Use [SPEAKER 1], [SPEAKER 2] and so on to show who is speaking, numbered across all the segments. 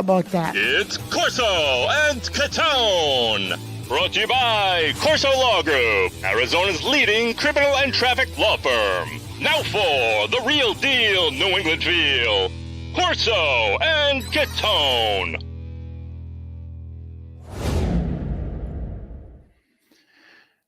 [SPEAKER 1] about that?
[SPEAKER 2] It's Corso and Catone. Brought to you by Corso Law Group, Arizona's leading criminal and traffic law firm. Now for the real deal New England feel. Corso and Catone.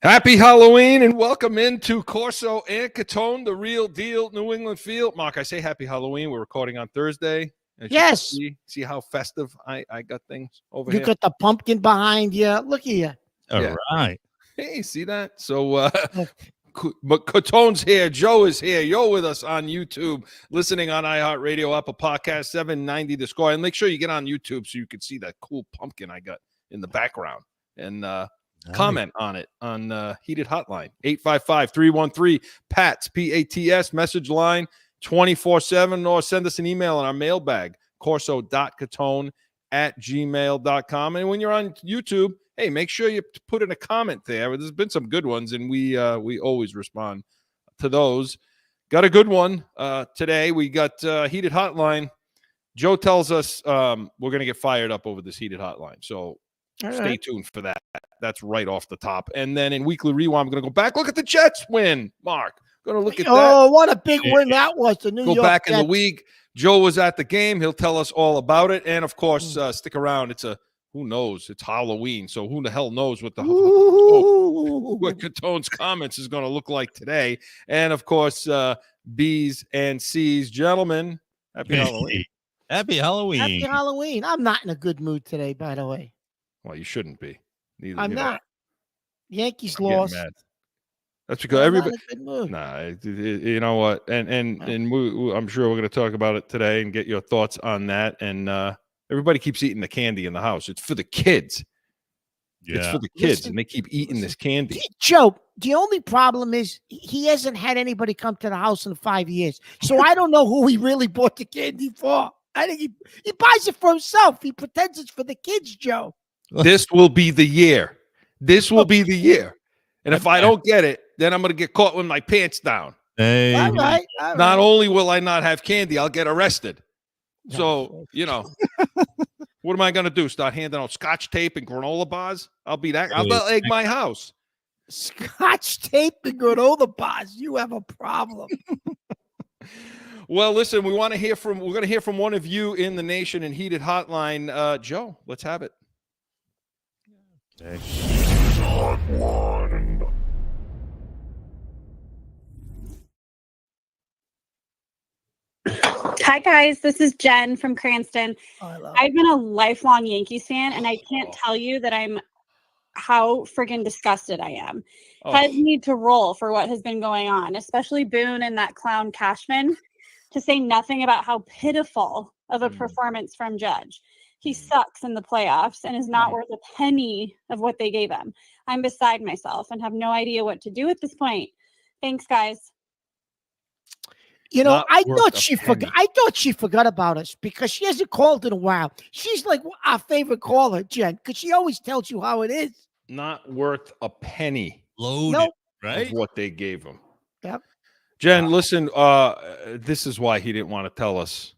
[SPEAKER 3] Happy Halloween and welcome into Corso and Catone, the real deal New England feel. Mark, I say happy Halloween. We're recording on Thursday.
[SPEAKER 1] Yes.
[SPEAKER 3] See how festive I got things over
[SPEAKER 1] You
[SPEAKER 3] here?
[SPEAKER 1] got the pumpkin behind you. Look at you.
[SPEAKER 3] Yeah.
[SPEAKER 4] All right.
[SPEAKER 3] Hey, see that? So, but Catone's here. Joe is here. You're with us on YouTube, listening on iHeartRadio, Apple Podcast, 790 The Score. And make sure you get on YouTube so you can see that cool pumpkin I got in the background. And comment on it on Heated Hotline, 855-313-PATS, P-A-T-S, message line 24/7, or send us an email on our mailbag, corso.catone@gmail.com. And when you're on YouTube, hey, make sure you put in a comment there. There's been some good ones, and we always respond to those. Got a good one today. We got Heated Hotline. Joe tells us we're going to get fired up over this Heated Hotline, so stay tuned for that. That's right off the top. And then in Weekly Rewind, I'm going to go back. Look at the Jets win, Mark. Going to look at that.
[SPEAKER 1] Oh, what a big win that was. The New
[SPEAKER 3] Go
[SPEAKER 1] York
[SPEAKER 3] back
[SPEAKER 1] Jets.
[SPEAKER 3] in the week. Joe was at the game. He'll tell us all about it. And, of course, stick around. Who knows? It's Halloween, so who the hell knows what what Catone's comments is going to look like today. And, of course, B's and C's. Gentlemen, happy Halloween.
[SPEAKER 4] Happy Halloween.
[SPEAKER 1] Happy Halloween. I'm not in a good mood today, by the way.
[SPEAKER 3] Well, you shouldn't be. Neither,
[SPEAKER 1] I'm not. Yankees
[SPEAKER 3] I'm
[SPEAKER 1] lost.
[SPEAKER 3] mad. That's because everybody. Nah, you know what? And I'm sure we're going to talk about it today and get your thoughts on that. And everybody keeps eating the candy in the house. It's for the kids. Yeah. It's for the kids, and they keep eating this candy.
[SPEAKER 1] Joe, the only problem is he hasn't had anybody come to the house in 5 years. So I don't know who he really bought the candy for. I think he buys it for himself. He pretends it's for the kids, Joe.
[SPEAKER 3] This will be the year. This will be the year. And if I don't get it, then I'm going to get caught with my pants down.
[SPEAKER 4] Hey.
[SPEAKER 1] All right.
[SPEAKER 3] Not only will I not have candy, I'll get arrested. So, what am I going to do? Start handing out Scotch tape and granola bars? I'll egg my house.
[SPEAKER 1] Scotch tape and granola bars. You have a problem.
[SPEAKER 3] Well, listen, we're going to hear from one of you in the nation in Heated Hotline. Joe, let's have it.
[SPEAKER 5] Hi, guys. This is Jen from Cranston. I've been a lifelong Yankees fan, and I can't tell you that how friggin' disgusted I am. Heads need to roll for what has been going on, especially Boone and that clown Cashman, to say nothing about how pitiful of a performance from Judge. He sucks in the playoffs and is not worth a penny of what they gave him. I'm beside myself and have no idea what to do at this point. Thanks, guys.
[SPEAKER 1] I thought she forgot about us because she hasn't called in a while. She's like our favorite caller, Jen, because she always tells you how it is.
[SPEAKER 3] Not worth a penny.
[SPEAKER 4] Loaded, right?
[SPEAKER 3] Of what they gave him.
[SPEAKER 1] Yep.
[SPEAKER 3] Jen, listen, this is why he didn't want to tell us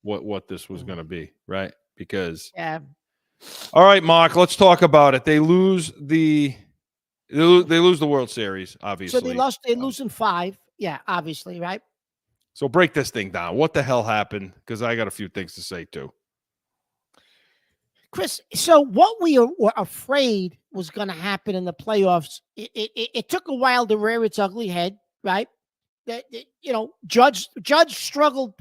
[SPEAKER 3] what this was going to be, right? Because all right, Mark, let's talk about it. They lose the World Series, obviously.
[SPEAKER 1] So they lose in 5. Yeah, obviously, right?
[SPEAKER 3] So break this thing down. What the hell happened? Because I got a few things to say too.
[SPEAKER 1] Chris, so what we were afraid was going to happen in the playoffs, it took a while to rear its ugly head, right? Judge struggled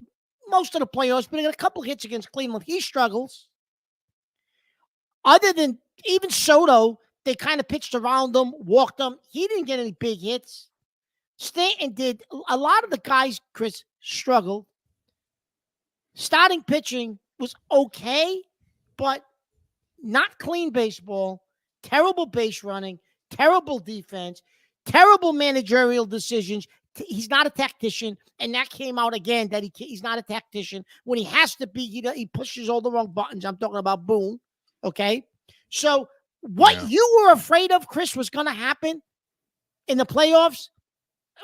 [SPEAKER 1] most of the playoffs, but he got a couple hits against Cleveland. He struggles. Other than even Soto, they kind of pitched around him, walked him. He didn't get any big hits. Stanton did. A lot of the guys, Chris, struggled. Starting pitching was okay, but not clean baseball, terrible base running, terrible defense, terrible managerial decisions. He's not a tactician, and that came out again that he's not a tactician. When he has to be, he pushes all the wrong buttons. I'm talking about Boone, okay? So what you were afraid of, Chris, was going to happen in the playoffs,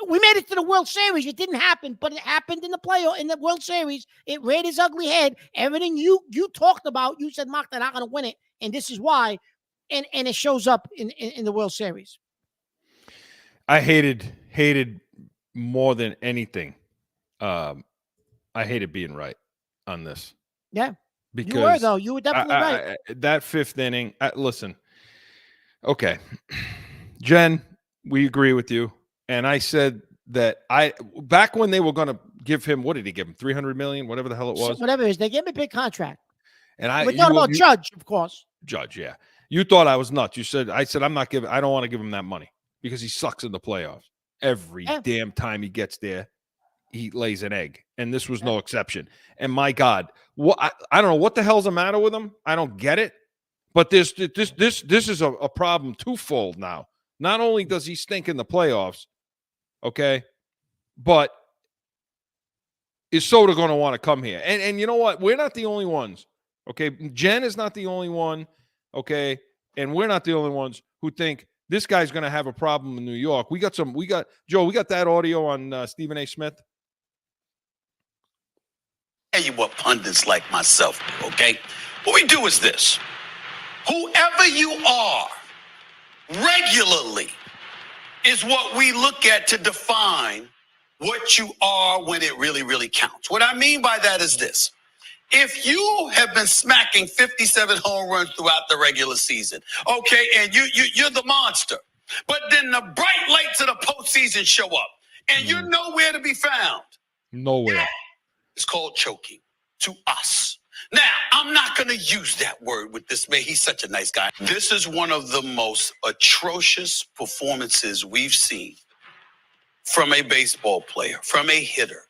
[SPEAKER 1] We made it to the World Series. It didn't happen, but it happened in the playoff, in the World Series. It reared its ugly head. Everything you talked about, you said, Mark, they're not going to win it, and this is why. And it shows up in the World Series.
[SPEAKER 3] I hated more than anything. I hated being right on this.
[SPEAKER 1] Yeah,
[SPEAKER 3] because
[SPEAKER 1] you were, though. You were definitely right.
[SPEAKER 3] That fifth inning. Listen, okay, Jen, we agree with you. And I said that back when they were going to give him, what did he give him? $300 million, whatever the hell it was.
[SPEAKER 1] Whatever it is, they gave him a big contract.
[SPEAKER 3] And
[SPEAKER 1] we're talking about Judge, of course.
[SPEAKER 3] Judge, yeah. You thought I was nuts. I said I don't want to give him that money because he sucks in the playoffs. Every damn time he gets there, he lays an egg, and this was no exception. And my God, I don't know what the hell's the matter with him. I don't get it. But this is a problem twofold now. Not only does he stink in the playoffs. Okay, but is Soto going to want to come here? And you know what? We're not the only ones. Okay, Jen is not the only one. Okay, and we're not the only ones who think this guy's going to have a problem in New York. We got Joe. We got that audio on Stephen A. Smith.
[SPEAKER 6] Tell you what pundits like myself do. Okay, what we do is this: whoever you are, regularly, is what we look at to define what you are when it really, really counts. What I mean by that is this. If you have been smacking 57 home runs throughout the regular season, okay, and you're the monster, but then the bright lights of the postseason show up, and you're nowhere to be found.
[SPEAKER 3] Nowhere.
[SPEAKER 6] It's called choking to us. Now, I'm not going to use that word with this man. He's such a nice guy. This is one of the most atrocious performances we've seen from a baseball player, from a hitter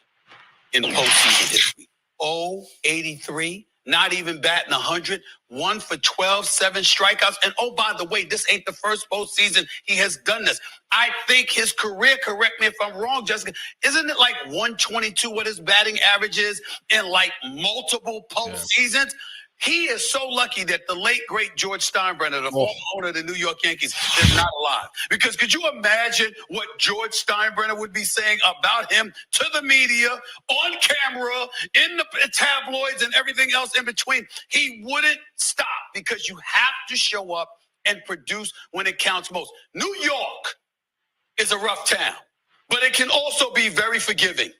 [SPEAKER 6] in postseason history. 0-83, not even batting 100, 1 for 12, 7 strikeouts. And oh, by the way, this ain't the first postseason he has done this. I think his career, correct me if I'm wrong, Jessica, isn't it like 122 what his batting average is in like multiple postseasons? Yeah. He is so lucky that the late, great George Steinbrenner, the former owner of the New York Yankees, is not alive. Because could you imagine what George Steinbrenner would be saying about him to the media, on camera, in the tabloids, and everything else in between? He wouldn't stop because you have to show up and produce when it counts most. New York is a rough town, but it can also be very forgiving.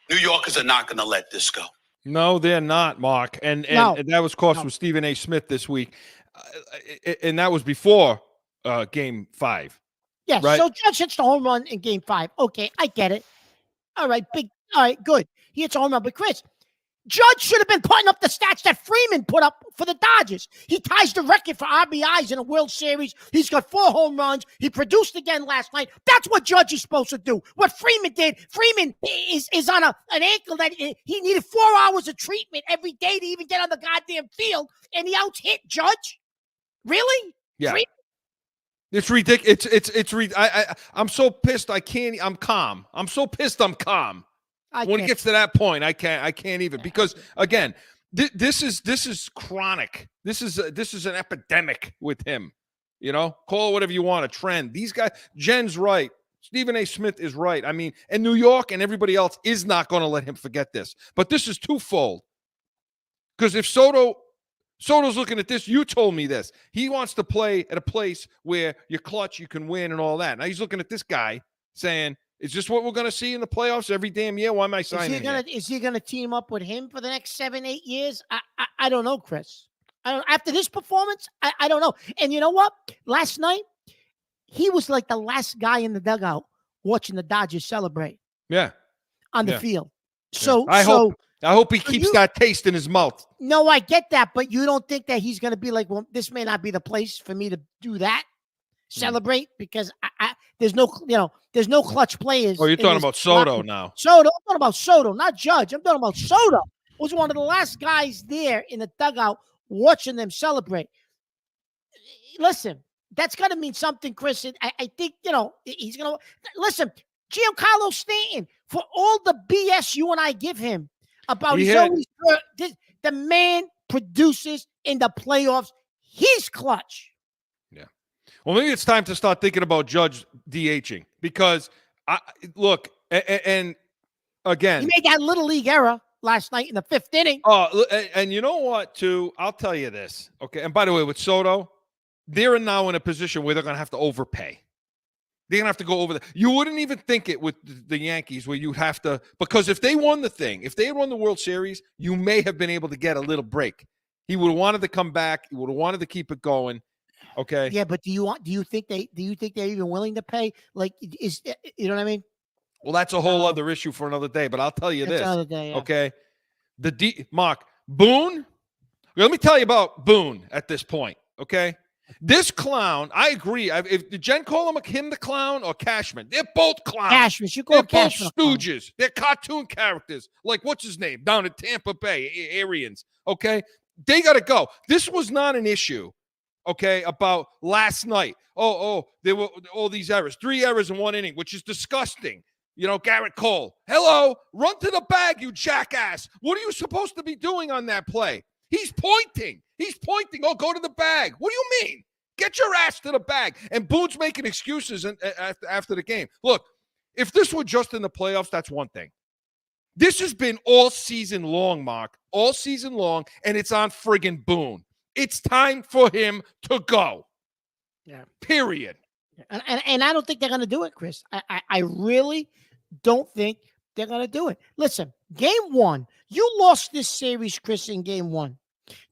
[SPEAKER 6] New Yorkers are not going to let this go.
[SPEAKER 3] No, they're not, Mark. And that was cost with Stephen A. Smith this week. And that was before Game 5.
[SPEAKER 1] Yeah,
[SPEAKER 3] right?
[SPEAKER 1] So Judge hits the home run in Game 5. Okay, I get it. All right, good. He hits a home run. But Chris, Judge should have been putting up the stats that Freeman put up for the Dodgers. He ties the record for RBIs in a World Series. He's got 4 home runs. He produced again last night. That's what Judge is supposed to do. What Freeman did, Freeman is on an ankle that he needed 4 hours of treatment every day to even get on the goddamn field, and he out-hit Judge? Really?
[SPEAKER 3] Yeah.
[SPEAKER 1] Freeman?
[SPEAKER 3] It's ridiculous. I'm so pissed. I'm calm. I'm so pissed. I'm calm. When it gets to that point, I can't even, because again, this is chronic. This is an epidemic with him. You know, call it whatever you want, a trend. These guys, Jen's right. Stephen A. Smith is right. I mean, and New York and everybody else is not going to let him forget this. But this is twofold. Because if Soto's looking at this, you told me this. He wants to play at a place where you're clutch, you can win, and all that. Now he's looking at this guy saying, is this what we're going to see in the playoffs every damn year? Why am I signing
[SPEAKER 1] Is he going to team up with him for the next 7-8 years? I don't know, Chris. After this performance, I don't know. And you know what? Last night, he was like the last guy in the dugout watching the Dodgers celebrate.
[SPEAKER 3] Yeah.
[SPEAKER 1] On the field. So
[SPEAKER 3] I hope he keeps that taste in his mouth.
[SPEAKER 1] No, I get that, but you don't think that he's going to be like, well, this may not be the place for me to do that, celebrate, because there's no clutch players.
[SPEAKER 3] Oh, you're talking about Soto now.
[SPEAKER 1] I'm talking about Soto, not Judge. I'm talking about Soto. Was one of the last guys there in the dugout watching them celebrate. Listen, that's got to mean something, Chris. I think, he's going to listen. Giancarlo Stanton, for all the BS you and I give him about the man produces in the playoffs. He's clutch.
[SPEAKER 3] Yeah. Well, maybe it's time to start thinking about Judge DHing, because Look, and again,
[SPEAKER 1] he made that little league error last night in the 5th inning.
[SPEAKER 3] Oh, and you know what, too? I'll tell you this. Okay. And by the way, with Soto, they're now in a position where they're going to have to overpay. They're going to have to go over You wouldn't even think it with the Yankees where you'd have to, because if they won the thing, if they had won the World Series, you may have been able to get a little break. He would have wanted to come back. He would have wanted to keep it going. Okay.
[SPEAKER 1] Yeah, but do you think they're even willing to pay? Like, you know what I mean?
[SPEAKER 3] Well, that's a whole other issue for another day, but I'll tell you this.
[SPEAKER 1] Another day, yeah.
[SPEAKER 3] Okay. Mark, Boone, let me tell you about Boone at this point. Okay. This clown, I agree. Did Jen call him the clown or Cashman? They're both clowns.
[SPEAKER 1] Cashman, you call
[SPEAKER 3] They're both
[SPEAKER 1] Cashman
[SPEAKER 3] stooges. They're cartoon characters. Like, what's his name? Down in Tampa Bay, Arians. Okay. They got to go. This was not an issue. Okay, about last night. There were all these errors. 3 errors in 1 inning, which is disgusting. You know, Garrett Cole. Hello, run to the bag, you jackass. What are you supposed to be doing on that play? He's pointing. Oh, go to the bag. What do you mean? Get your ass to the bag. And Boone's making excuses after the game. Look, if this were just in the playoffs, that's one thing. This has been all season long, Mark. All season long, and it's on friggin' Boone. It's time for him to go.
[SPEAKER 1] Yeah.
[SPEAKER 3] Period.
[SPEAKER 1] And I don't think they're going to do it, Chris. I really don't think they're going to do it. Listen, game 1, you lost this series, Chris, in game 1.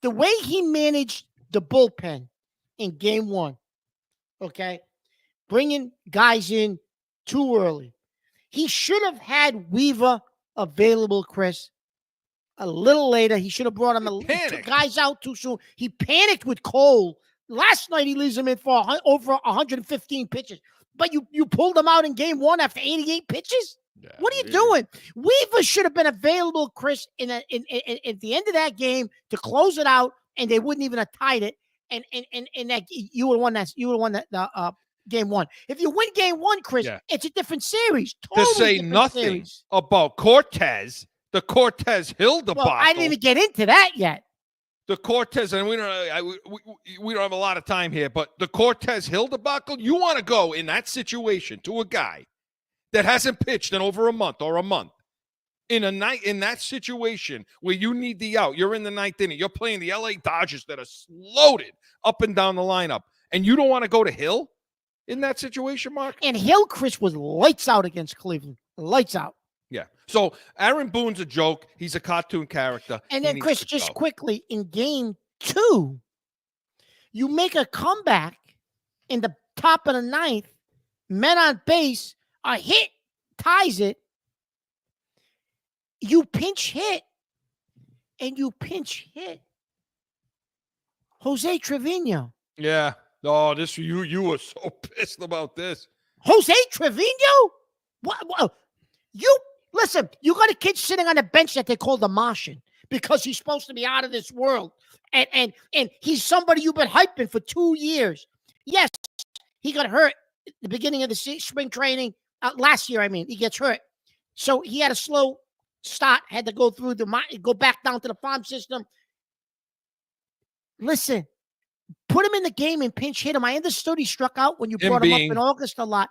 [SPEAKER 1] The way he managed the bullpen in game 1, okay, bringing guys in too early. He should have had Weaver available, Chris, a little later. He should have brought him guys out too soon. He panicked with Cole. Last night, he leaves him in for over 115 pitches. But you pulled him out in game 1 after 88 pitches? Yeah, what are you doing? Weaver should have been available, Chris, at the end of that game to close it out, and they wouldn't even have tied it. And that you would have won that. You would have won that game 1. If you win game 1, Chris, it's a different series. Totally
[SPEAKER 3] to say nothing about Cortez. The Cortez Hill debacle.
[SPEAKER 1] Well, I didn't even get into that yet.
[SPEAKER 3] The Cortez, and we don't have a lot of time here, but the Cortez Hill debacle, you want to go in that situation to a guy that hasn't pitched in over a month in that situation where you need the out. You're in the 9th inning. You're playing the LA Dodgers that are loaded up and down the lineup, and you don't want to go to Hill in that situation, Mark?
[SPEAKER 1] And Hill, Chris, was lights out against Cleveland. Lights out.
[SPEAKER 3] Yeah. So Aaron Boone's a joke. He's a cartoon character.
[SPEAKER 1] And then, Chris, just quickly, in game 2, you make a comeback in the top of the 9th, men on base, a hit ties it. You pinch hit, and you pinch hit Jose Trevino.
[SPEAKER 3] Yeah. Oh, this you were so pissed about this.
[SPEAKER 1] Jose Trevino? What? Listen, you got a kid sitting on a bench that they call the Martian because he's supposed to be out of this world. And he's somebody you've been hyping for 2 years. Yes, he got hurt at the beginning of the spring training. Last year, he gets hurt. So he had a slow start, had to go back down to the farm system. Listen, put him in the game and pinch hit him. I understood he struck out when you brought him up in August a lot.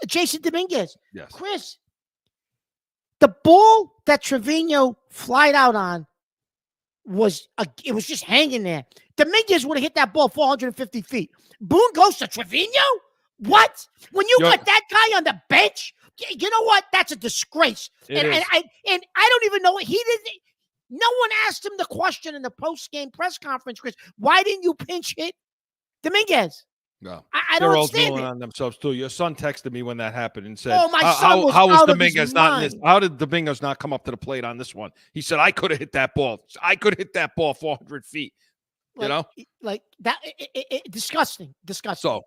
[SPEAKER 1] Jason Dominguez.
[SPEAKER 3] Yes.
[SPEAKER 1] Chris, the ball that Trevino flied out on was just hanging there. Dominguez would have hit that ball 450 feet. Boone goes to Trevino? What? When you got that guy on the bench, you know what? That's a disgrace. And I don't even know. He didn't. No one asked him the question in the post-game press conference, Chris. Why didn't you pinch hit Dominguez?
[SPEAKER 3] No,
[SPEAKER 1] I don't understand.
[SPEAKER 3] They're all on themselves too. Your son texted me when that happened and said,
[SPEAKER 1] "Oh, my son was
[SPEAKER 3] how was
[SPEAKER 1] out
[SPEAKER 3] Dominguez
[SPEAKER 1] of his
[SPEAKER 3] not in
[SPEAKER 1] mind.
[SPEAKER 3] this? How did Dominguez not come up to the plate on this one?" He said, "I could have hit that ball. 400 feet."
[SPEAKER 1] Like that. Disgusting.
[SPEAKER 3] So,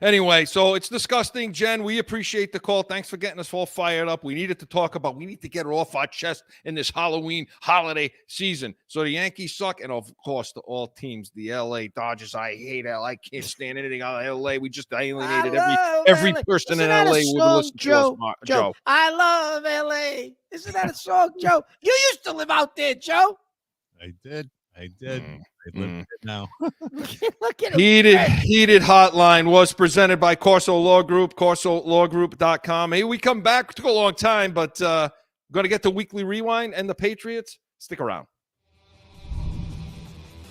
[SPEAKER 3] anyway, it's disgusting, Jen. We appreciate the call. Thanks for getting us all fired up. We needed to talk about. We need to get it off our chest in this Halloween holiday season. So the Yankees suck, and of course, all teams, the LA Dodgers. I hate LA. I can't stand anything out of LA. We just alienated every person in LA who would listen to us, Joe.
[SPEAKER 1] I love LA. Isn't that a song, Joe? You used to live out there, Joe.
[SPEAKER 4] I did. I did. I lived it now.
[SPEAKER 1] Look at him.
[SPEAKER 3] Heated Hotline was presented by Corso Law Group, corsolawgroup.com. Hey, we come back. It took a long time, but we're going to get to Weekly Rewind and the Patriots. Stick around.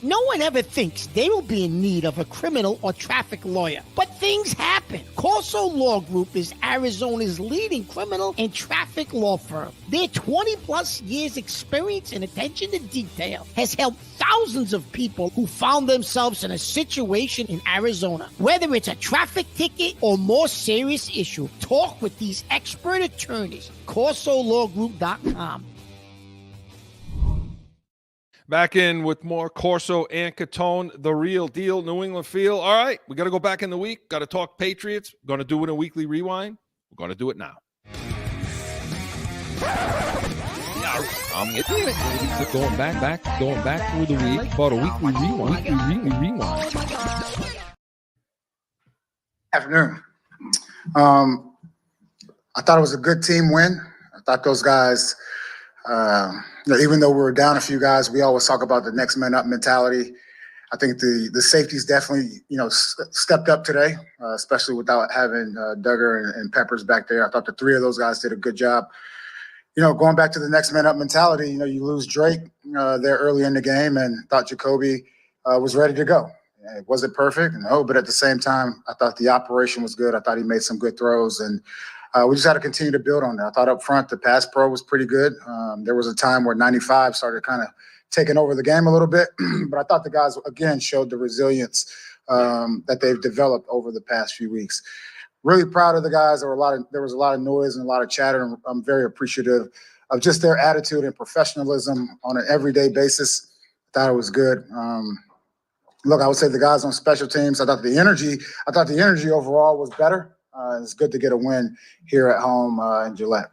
[SPEAKER 1] No one ever thinks they will be in need of a criminal or traffic lawyer, but things happen. Corso Law Group is Arizona's leading criminal and traffic law firm. Their 20-plus years experience and attention to detail has helped thousands of people who found themselves in a situation in Arizona. Whether it's a traffic ticket or more serious issue, talk with these expert attorneys. CorsoLawGroup.com.
[SPEAKER 3] Back in with more Corso and Catone, the real deal, New England feel. All right, we got to go back in the week. Got to talk Patriots. Going to do it in Weekly Rewind. We're going to do it now. Going back through the week. About a Weekly Rewind.
[SPEAKER 7] Afternoon. I thought it was a good team win. I thought those guys, even though we were down a few guys, we always talk about the next man up mentality. I think the safeties definitely, stepped up today, especially without having Duggar and Peppers back there. I thought the three of those guys did a good job. Going back to the next man up mentality, you lose Drake there early in the game and thought Jacoby was ready to go. Was it perfect? No, but at the same time, I thought the operation was good. I thought he made some good throws, and we just had to continue to build on that. I thought up front, the pass pro was pretty good. There was a time where 95 started kind of taking over the game a little bit, but I thought the guys, again, showed the resilience that they've developed over the past few weeks. Really proud of the guys. There was a lot of noise and a lot of chatter, and I'm very appreciative of just their attitude and professionalism on an everyday basis. I thought it was good. Look, I would say the guys on special teams, I thought the energy overall was better. It's good to get a win here at home in Gillette.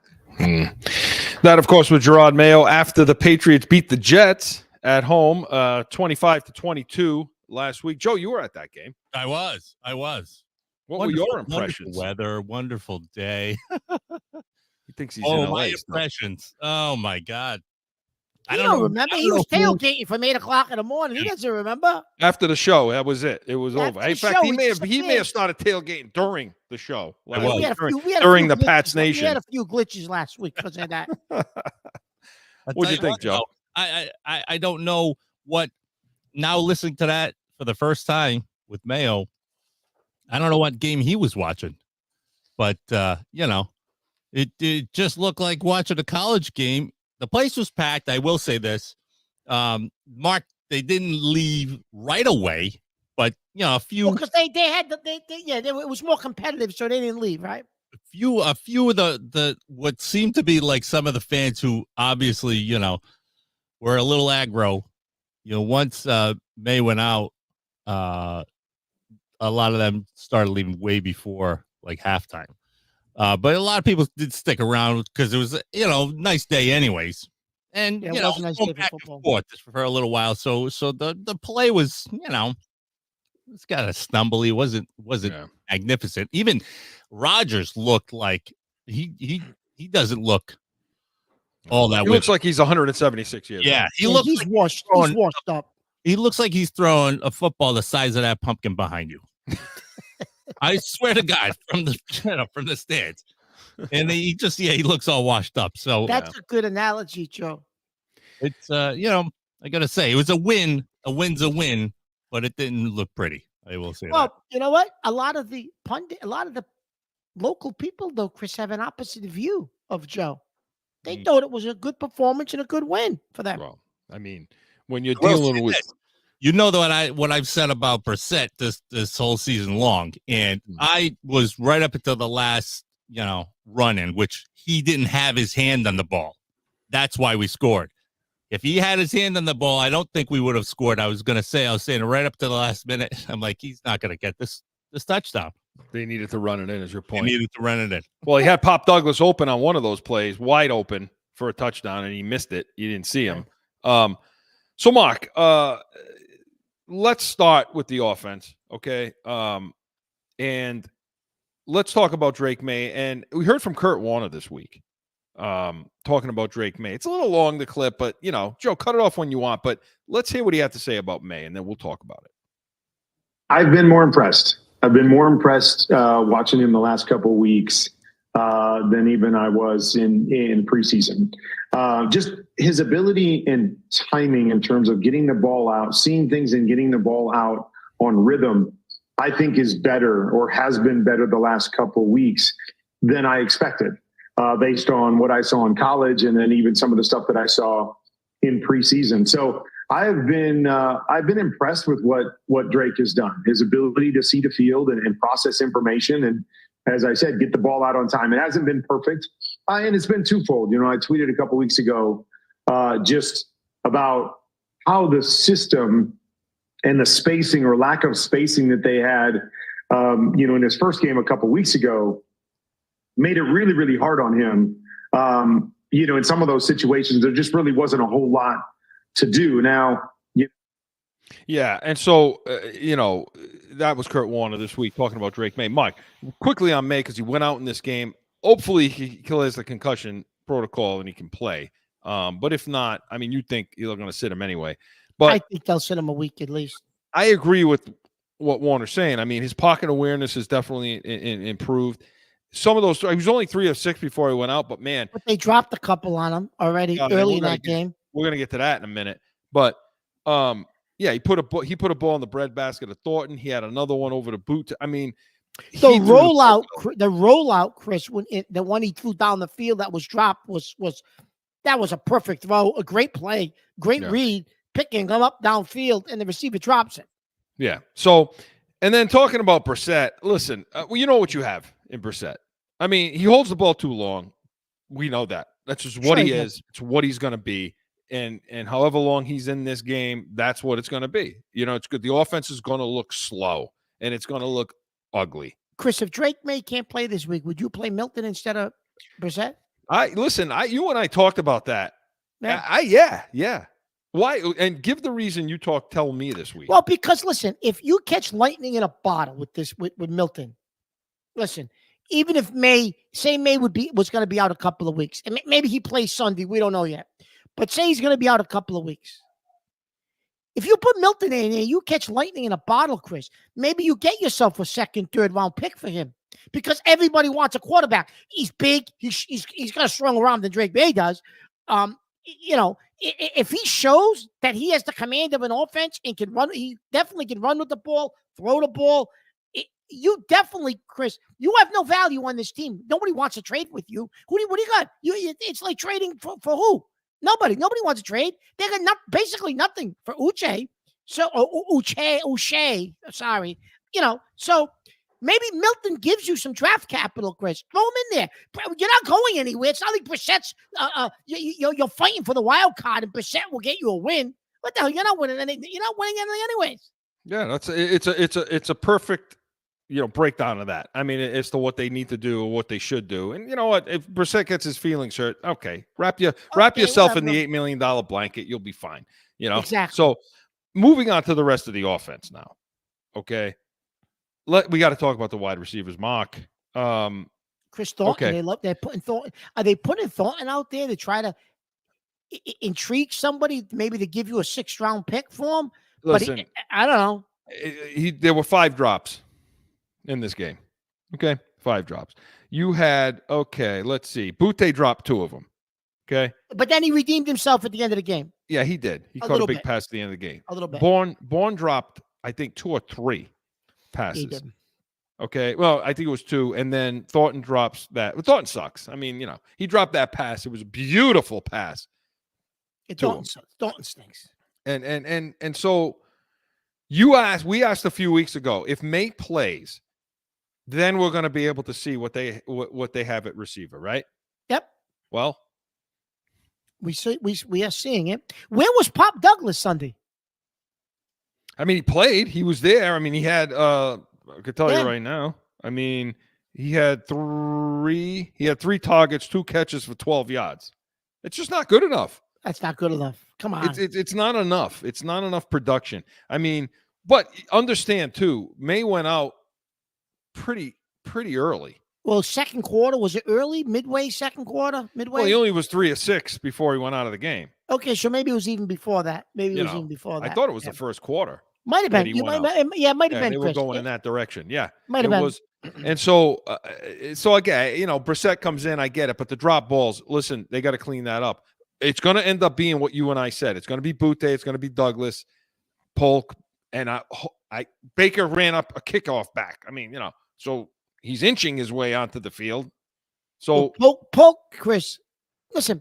[SPEAKER 3] That, of course, was Gerard Mayo after the Patriots beat the Jets at home 25-22 last week. Joe, you were at that game.
[SPEAKER 4] I was.
[SPEAKER 3] What were your impressions?
[SPEAKER 4] Wonderful weather, wonderful day.
[SPEAKER 3] He thinks he's in LA.
[SPEAKER 4] My impressions. Oh, my God.
[SPEAKER 1] I don't remember. He was tailgating from 8 o'clock in the morning. He doesn't remember.
[SPEAKER 3] After the show, that was it. It was over. In fact,
[SPEAKER 1] show,
[SPEAKER 3] he may have started tailgating during the show.
[SPEAKER 1] During the Pats Nation. We had a few glitches last week because of that.
[SPEAKER 3] What'd you think, Joe?
[SPEAKER 4] I don't know what. Now listening to that for the first time with Mayo, I don't know what game he was watching, but it just looked like watching a college game. The place was packed. I will say this, Mark. They didn't leave right away, but a few
[SPEAKER 1] because it was more competitive, so they didn't leave. Right.
[SPEAKER 4] A few of the what seemed to be like some of the fans who obviously were a little aggro. Once May went out, a lot of them started leaving way before like halftime. But a lot of people did stick around because it was, nice day anyways. And,
[SPEAKER 1] it was a nice day for football.
[SPEAKER 4] Just for a little while. So the play was, it's got a stumbly. It wasn't magnificent. Even Rodgers looked like he doesn't look all that.
[SPEAKER 3] He looks like he's 176 years old.
[SPEAKER 4] Yeah.
[SPEAKER 1] He's washed up.
[SPEAKER 4] He looks like he's throwing a football the size of that pumpkin behind you. I swear to God, from the stands, and he looks all washed up. So
[SPEAKER 1] that's a good analogy, Joe.
[SPEAKER 4] It's I gotta say it was a win. A win's a win, but it didn't look pretty. I will say.
[SPEAKER 1] Well, you know what? A lot of the local people, though, Chris, have an opposite view of Joe. They thought it was a good performance and a good win for them.
[SPEAKER 3] Well, I mean, when you're dealing with.
[SPEAKER 4] What I've said about Brissett this whole season long, and I was right up until the last, run in which he didn't have his hand on the ball. That's why we scored. If he had his hand on the ball, I don't think we would have scored. I was saying right up to the last minute, I'm like, he's not going to get this touchdown.
[SPEAKER 3] They needed to run it in, is your point.
[SPEAKER 4] They needed to run it in.
[SPEAKER 3] Well, he had Pop Douglas open on one of those plays, wide open for a touchdown, and he missed it. You didn't see him. So, Mark, let's start with the offense, okay? And let's talk about Drake May. And we heard from Kurt Warner this week. talking about Drake May. It's a little long, the clip, but, Joe, cut it off when you want. But let's hear what he had to say about May, and then we'll talk about it.
[SPEAKER 8] I've been more impressed. Watching him the last couple of weeks than even I was in preseason. Just his ability and timing in terms of getting the ball out, seeing things and getting the ball out on rhythm, I think is better or has been better the last couple of weeks than I expected, based on what I saw in college and then even some of the stuff that I saw in preseason. So I've been impressed with what Drake has done, his ability to see the field and process information. And as I said, get the ball out on time. It hasn't been perfect. And it's been twofold. I tweeted a couple weeks ago just about how the system and the spacing or lack of spacing that they had, in his first game a couple weeks ago made it really, really hard on him. In some of those situations, there just really wasn't a whole lot to do now.
[SPEAKER 3] Yeah, and so that was Kurt Warner this week talking about Drake May. Mike, quickly on May, because he went out in this game. Hopefully he clears the concussion protocol and he can play. But if not, you think you're going to sit him anyway. But
[SPEAKER 1] I think they'll sit him a week at least.
[SPEAKER 3] I agree with what Warner's saying. His pocket awareness has definitely improved. Some of those, he was only 3 of 6 before he went out, but man,
[SPEAKER 1] they dropped a couple on him already early in that game.
[SPEAKER 3] We're gonna get to that in a minute, but he put a ball in the breadbasket of Thornton. He had another one over the boot. The rollout, Chris, the one he threw down the field that was dropped was a perfect throw, a great play, great read, picking him up downfield, and the receiver drops it. Yeah. So, and then talking about Brissett, listen, you know what you have in Brissett. He holds the ball too long. We know that. That's just what he is. It's what he's going to be. And however long he's in this game, that's what it's going to be. It's good. The offense is going to look slow, and it's going to look ugly.
[SPEAKER 1] Chris, if Drake May can't play this week, would you play Milton instead of Brissett?
[SPEAKER 3] You and I talked about that. Yeah. Why? And give the reason you tell me this week.
[SPEAKER 1] Well, because listen, if you catch lightning in a bottle with Milton, listen, even if May was going to be out a couple of weeks, and maybe he plays Sunday, we don't know yet. But say he's going to be out a couple of weeks. If you put Milton in there, you catch lightning in a bottle, Chris. Maybe you get yourself a second, third round pick for him because everybody wants a quarterback. He's big. He's got a stronger arm than Drake May does. If he shows that he has the command of an offense and can run, he definitely can run with the ball, throw the ball. You definitely, Chris, you have no value on this team. Nobody wants to trade with you. What do you got? It's like trading for who? Nobody wants to trade. They got basically nothing for Uche. So Uche. Sorry, So maybe Milton gives you some draft capital, Chris. Throw him in there. You're not going anywhere. It's not like Brissett's. You're fighting for the wild card, and Brissett will get you a win. What the hell? You're not winning anything. You're not winning anything anyways.
[SPEAKER 3] Yeah, it's a perfect breakdown of that. As to what they need to do or what they should do. And you know what? If Brissett gets his feelings hurt, okay, wrap yourself in the $8 million blanket. You'll be fine.
[SPEAKER 1] Exactly.
[SPEAKER 3] So moving on to the rest of the offense now. Okay. We got to talk about the wide receivers, Mark.
[SPEAKER 1] Chris Thornton. Okay. They're putting Thornton. Are they putting Thornton out there to try to intrigue somebody, maybe to give you a 6th round pick for him?
[SPEAKER 3] Listen,
[SPEAKER 1] I don't know.
[SPEAKER 3] There were 5 drops in this game. Okay. 5 drops. You had, let's see. Butte dropped 2 of them. Okay.
[SPEAKER 1] But then he redeemed himself at the end of the game.
[SPEAKER 3] Yeah, he did. He caught a big pass at the end of the game.
[SPEAKER 1] A little bit.
[SPEAKER 3] Bourne dropped, I think, 2 or 3 passes.
[SPEAKER 1] He did.
[SPEAKER 3] Okay. Well, I think it was 2. And then Thornton drops that. Well, Thornton sucks. He dropped that pass. It was a beautiful pass.
[SPEAKER 1] Thornton stinks.
[SPEAKER 3] And so we asked a few weeks ago, if May plays, then we're going to be able to see what they have at receiver, right?
[SPEAKER 1] Yep.
[SPEAKER 3] Well,
[SPEAKER 1] we are seeing it. Where was Pop Douglas Sunday?
[SPEAKER 3] He played. He was there. He had I could tell you right now. He had 3 targets, 2 catches for 12 yards. It's just not good enough.
[SPEAKER 1] That's not good enough. Come on.
[SPEAKER 3] It's not enough. It's not enough production. But understand too, May went out pretty early.
[SPEAKER 1] Well, second quarter, was it early, midway, second quarter, midway?
[SPEAKER 3] Well, he only was 3 of 6 before he went out of the game.
[SPEAKER 1] Okay, so maybe it was even before that. Maybe it
[SPEAKER 3] You
[SPEAKER 1] was
[SPEAKER 3] know,
[SPEAKER 1] even before that.
[SPEAKER 3] I thought it was
[SPEAKER 1] Yeah.
[SPEAKER 3] the first quarter.
[SPEAKER 1] Might have
[SPEAKER 3] that
[SPEAKER 1] been.
[SPEAKER 3] he
[SPEAKER 1] You
[SPEAKER 3] went
[SPEAKER 1] might,
[SPEAKER 3] out.
[SPEAKER 1] yeah, might have
[SPEAKER 3] Yeah,
[SPEAKER 1] been,
[SPEAKER 3] they were
[SPEAKER 1] Chris.
[SPEAKER 3] going
[SPEAKER 1] Yeah.
[SPEAKER 3] in that direction. Yeah,
[SPEAKER 1] Might have
[SPEAKER 3] it
[SPEAKER 1] been.
[SPEAKER 3] was. And so again, Brissett comes in. I get it, but the drop balls. Listen, they got to clean that up. It's going to end up being what you and I said. It's going to be Butte. It's going to be Douglas, Polk, and Baker ran up a kickoff back. I mean, so he's inching his way onto the field. So
[SPEAKER 1] Polk, Chris, listen.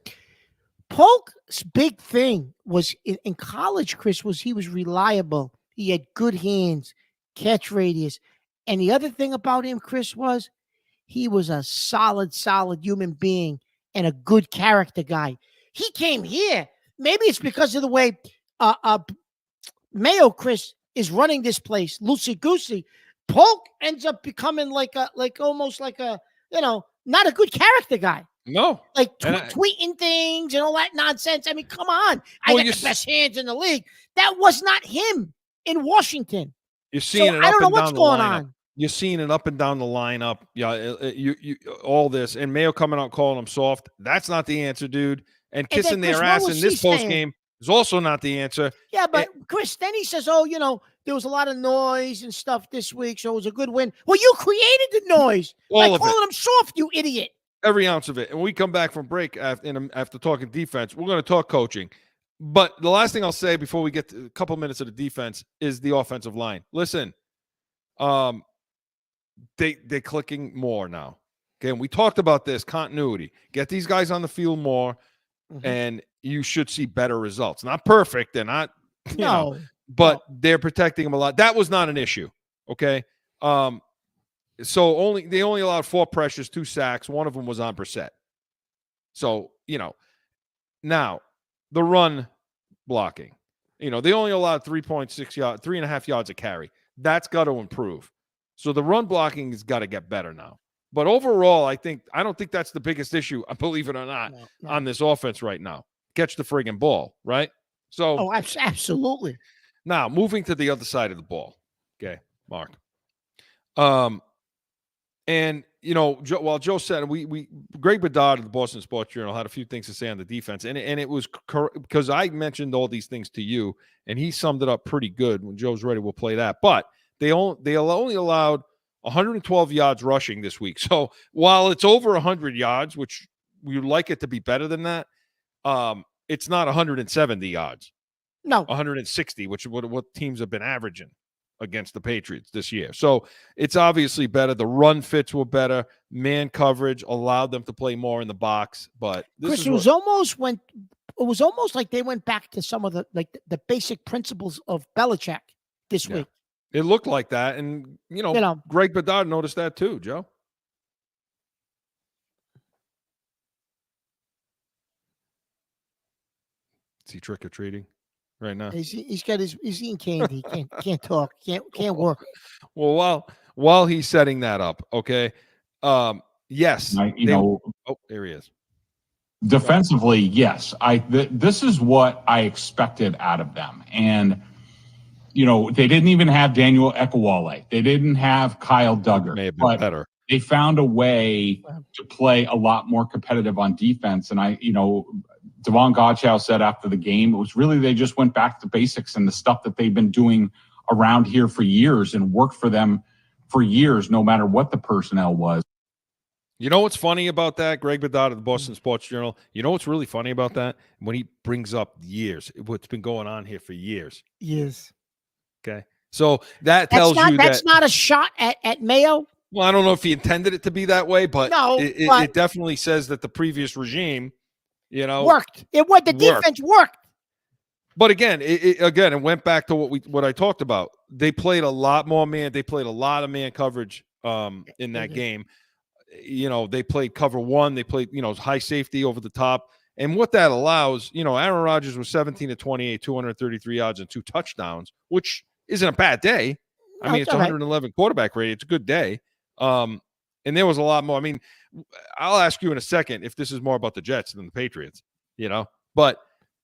[SPEAKER 1] Polk's big thing was in college, Chris, was he was reliable. He had good hands, catch radius. And the other thing about him, Chris, was he was a solid human being and a good character guy. He came here. Maybe it's because of the way Mayo, Chris, is running this place, loosey-goosey. Polk ends up becoming almost like a, not a good character guy.
[SPEAKER 3] no,
[SPEAKER 1] Like tweeting things and all that nonsense. I mean, come on. I got the best hands in the league. That was not him in Washington.
[SPEAKER 3] You're seeing it
[SPEAKER 1] I
[SPEAKER 3] up
[SPEAKER 1] don't know
[SPEAKER 3] and
[SPEAKER 1] what's
[SPEAKER 3] down the
[SPEAKER 1] going
[SPEAKER 3] lineup.
[SPEAKER 1] on.
[SPEAKER 3] You're seeing it up and down the lineup. Yeah, you all this. And Mayo coming out calling him soft. That's not the answer, dude. And kissing
[SPEAKER 1] then, Chris,
[SPEAKER 3] their
[SPEAKER 1] what
[SPEAKER 3] ass
[SPEAKER 1] was
[SPEAKER 3] in this
[SPEAKER 1] he
[SPEAKER 3] post
[SPEAKER 1] saying?
[SPEAKER 3] game is also not the answer.
[SPEAKER 1] Yeah, but Chris, then he says, oh, there was a lot of noise and stuff this week, so it was a good win. Well, you created the noise by calling him soft, you idiot.
[SPEAKER 3] Every ounce of it. And when we come back from break after talking defense, we're going to talk coaching. But the last thing I'll say before we get to a couple minutes of the defense is the offensive line. Listen, they're clicking more now. Okay, and we talked about this continuity. Get these guys on the field more, and you should see better results. Not perfect, they're not, but they're protecting them a lot. That was not an issue. Okay, so they only allowed 4 pressures, 2 sacks. One of them was on Brissett. So now the run blocking. They only allowed 3.6 yards, 3.5 yards a carry. That's got to improve. So the run blocking has got to get better now. But overall, I don't think that's the biggest issue, believe it or not, on this offense right now. Catch the friggin' ball, right? So,
[SPEAKER 1] Absolutely.
[SPEAKER 3] Now moving to the other side of the ball. Okay, Mark. And while Joe said Greg Bedard of the Boston Sports Journal had a few things to say on the defense, and it was because I mentioned all these things to you, and he summed it up pretty good. When Joe's ready, we'll play that. But they only allowed 112 yards rushing this week. So while it's over 100 yards, which we would like it to be better than that, it's not 170 yards.
[SPEAKER 1] No,
[SPEAKER 3] 160, which is what teams have been averaging against the Patriots this year. So it's obviously better. The run fits were better. Man coverage allowed them to play more in the box. But
[SPEAKER 1] Chris, it was almost like they went back to some of the basic principles of Belichick this week.
[SPEAKER 3] It looked like that. And, Greg Bedard noticed that too, Joe. Is he trick-or-treating right now?
[SPEAKER 1] He's eating candy. Can't talk. Can't work.
[SPEAKER 3] Well, while he's setting that up, okay. Yes.
[SPEAKER 9] there
[SPEAKER 3] he is.
[SPEAKER 9] Defensively, yes. This is what I expected out of them. And they didn't even have Daniel Ekuwale. They didn't have Kyle Duggar.
[SPEAKER 3] May have been better.
[SPEAKER 9] They found a way to play a lot more competitive on defense. And Devon Godchow said after the game, it was really they just went back to basics and the stuff that they've been doing around here for years and worked for them for years, no matter what the personnel was.
[SPEAKER 3] You know what's funny about that, Greg Bedard of the Boston Sports Journal? You know what's really funny about that? When he brings up years, what's been going on here for years.
[SPEAKER 1] Years.
[SPEAKER 3] Okay. So that's
[SPEAKER 1] not a shot at Mayo.
[SPEAKER 3] Well, I don't know if he intended it to be that way, but it definitely says that the previous regime,
[SPEAKER 1] worked. The defense worked.
[SPEAKER 3] But again, it went back to what I talked about. They played a lot more man. They played a lot of man coverage in that game. They played cover one. They played, high safety over the top. And what that allows, Aaron Rodgers was 17 to 28, 233 yards and 2 touchdowns, which isn't a bad day. I mean, it's 111 quarterback rating. It's a good day. And there was a lot more. I mean, I'll ask you in a second if this is more about the Jets than the Patriots, but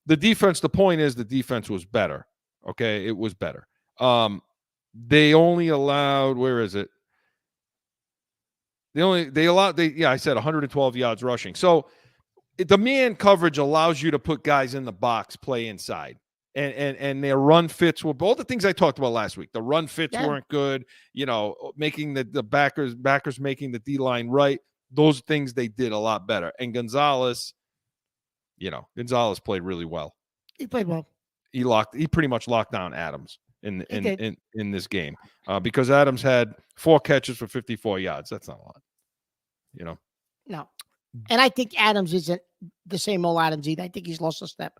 [SPEAKER 3] the defense, the point is the defense was better. Okay. It was better. They only allowed, where is it? I said 112 yards rushing. So the man coverage allows you to put guys in the box, play inside. And their run fits were all the things I talked about last week. The run fits weren't good, making the backers making the D-line right. Those things they did a lot better. And Gonzalez played really well.
[SPEAKER 1] He played well.
[SPEAKER 3] He pretty much locked down Adams in this game because Adams had 4 catches for 54 yards. That's not a lot,
[SPEAKER 1] No. And I think Adams isn't the same old Adams either. I think he's lost a step.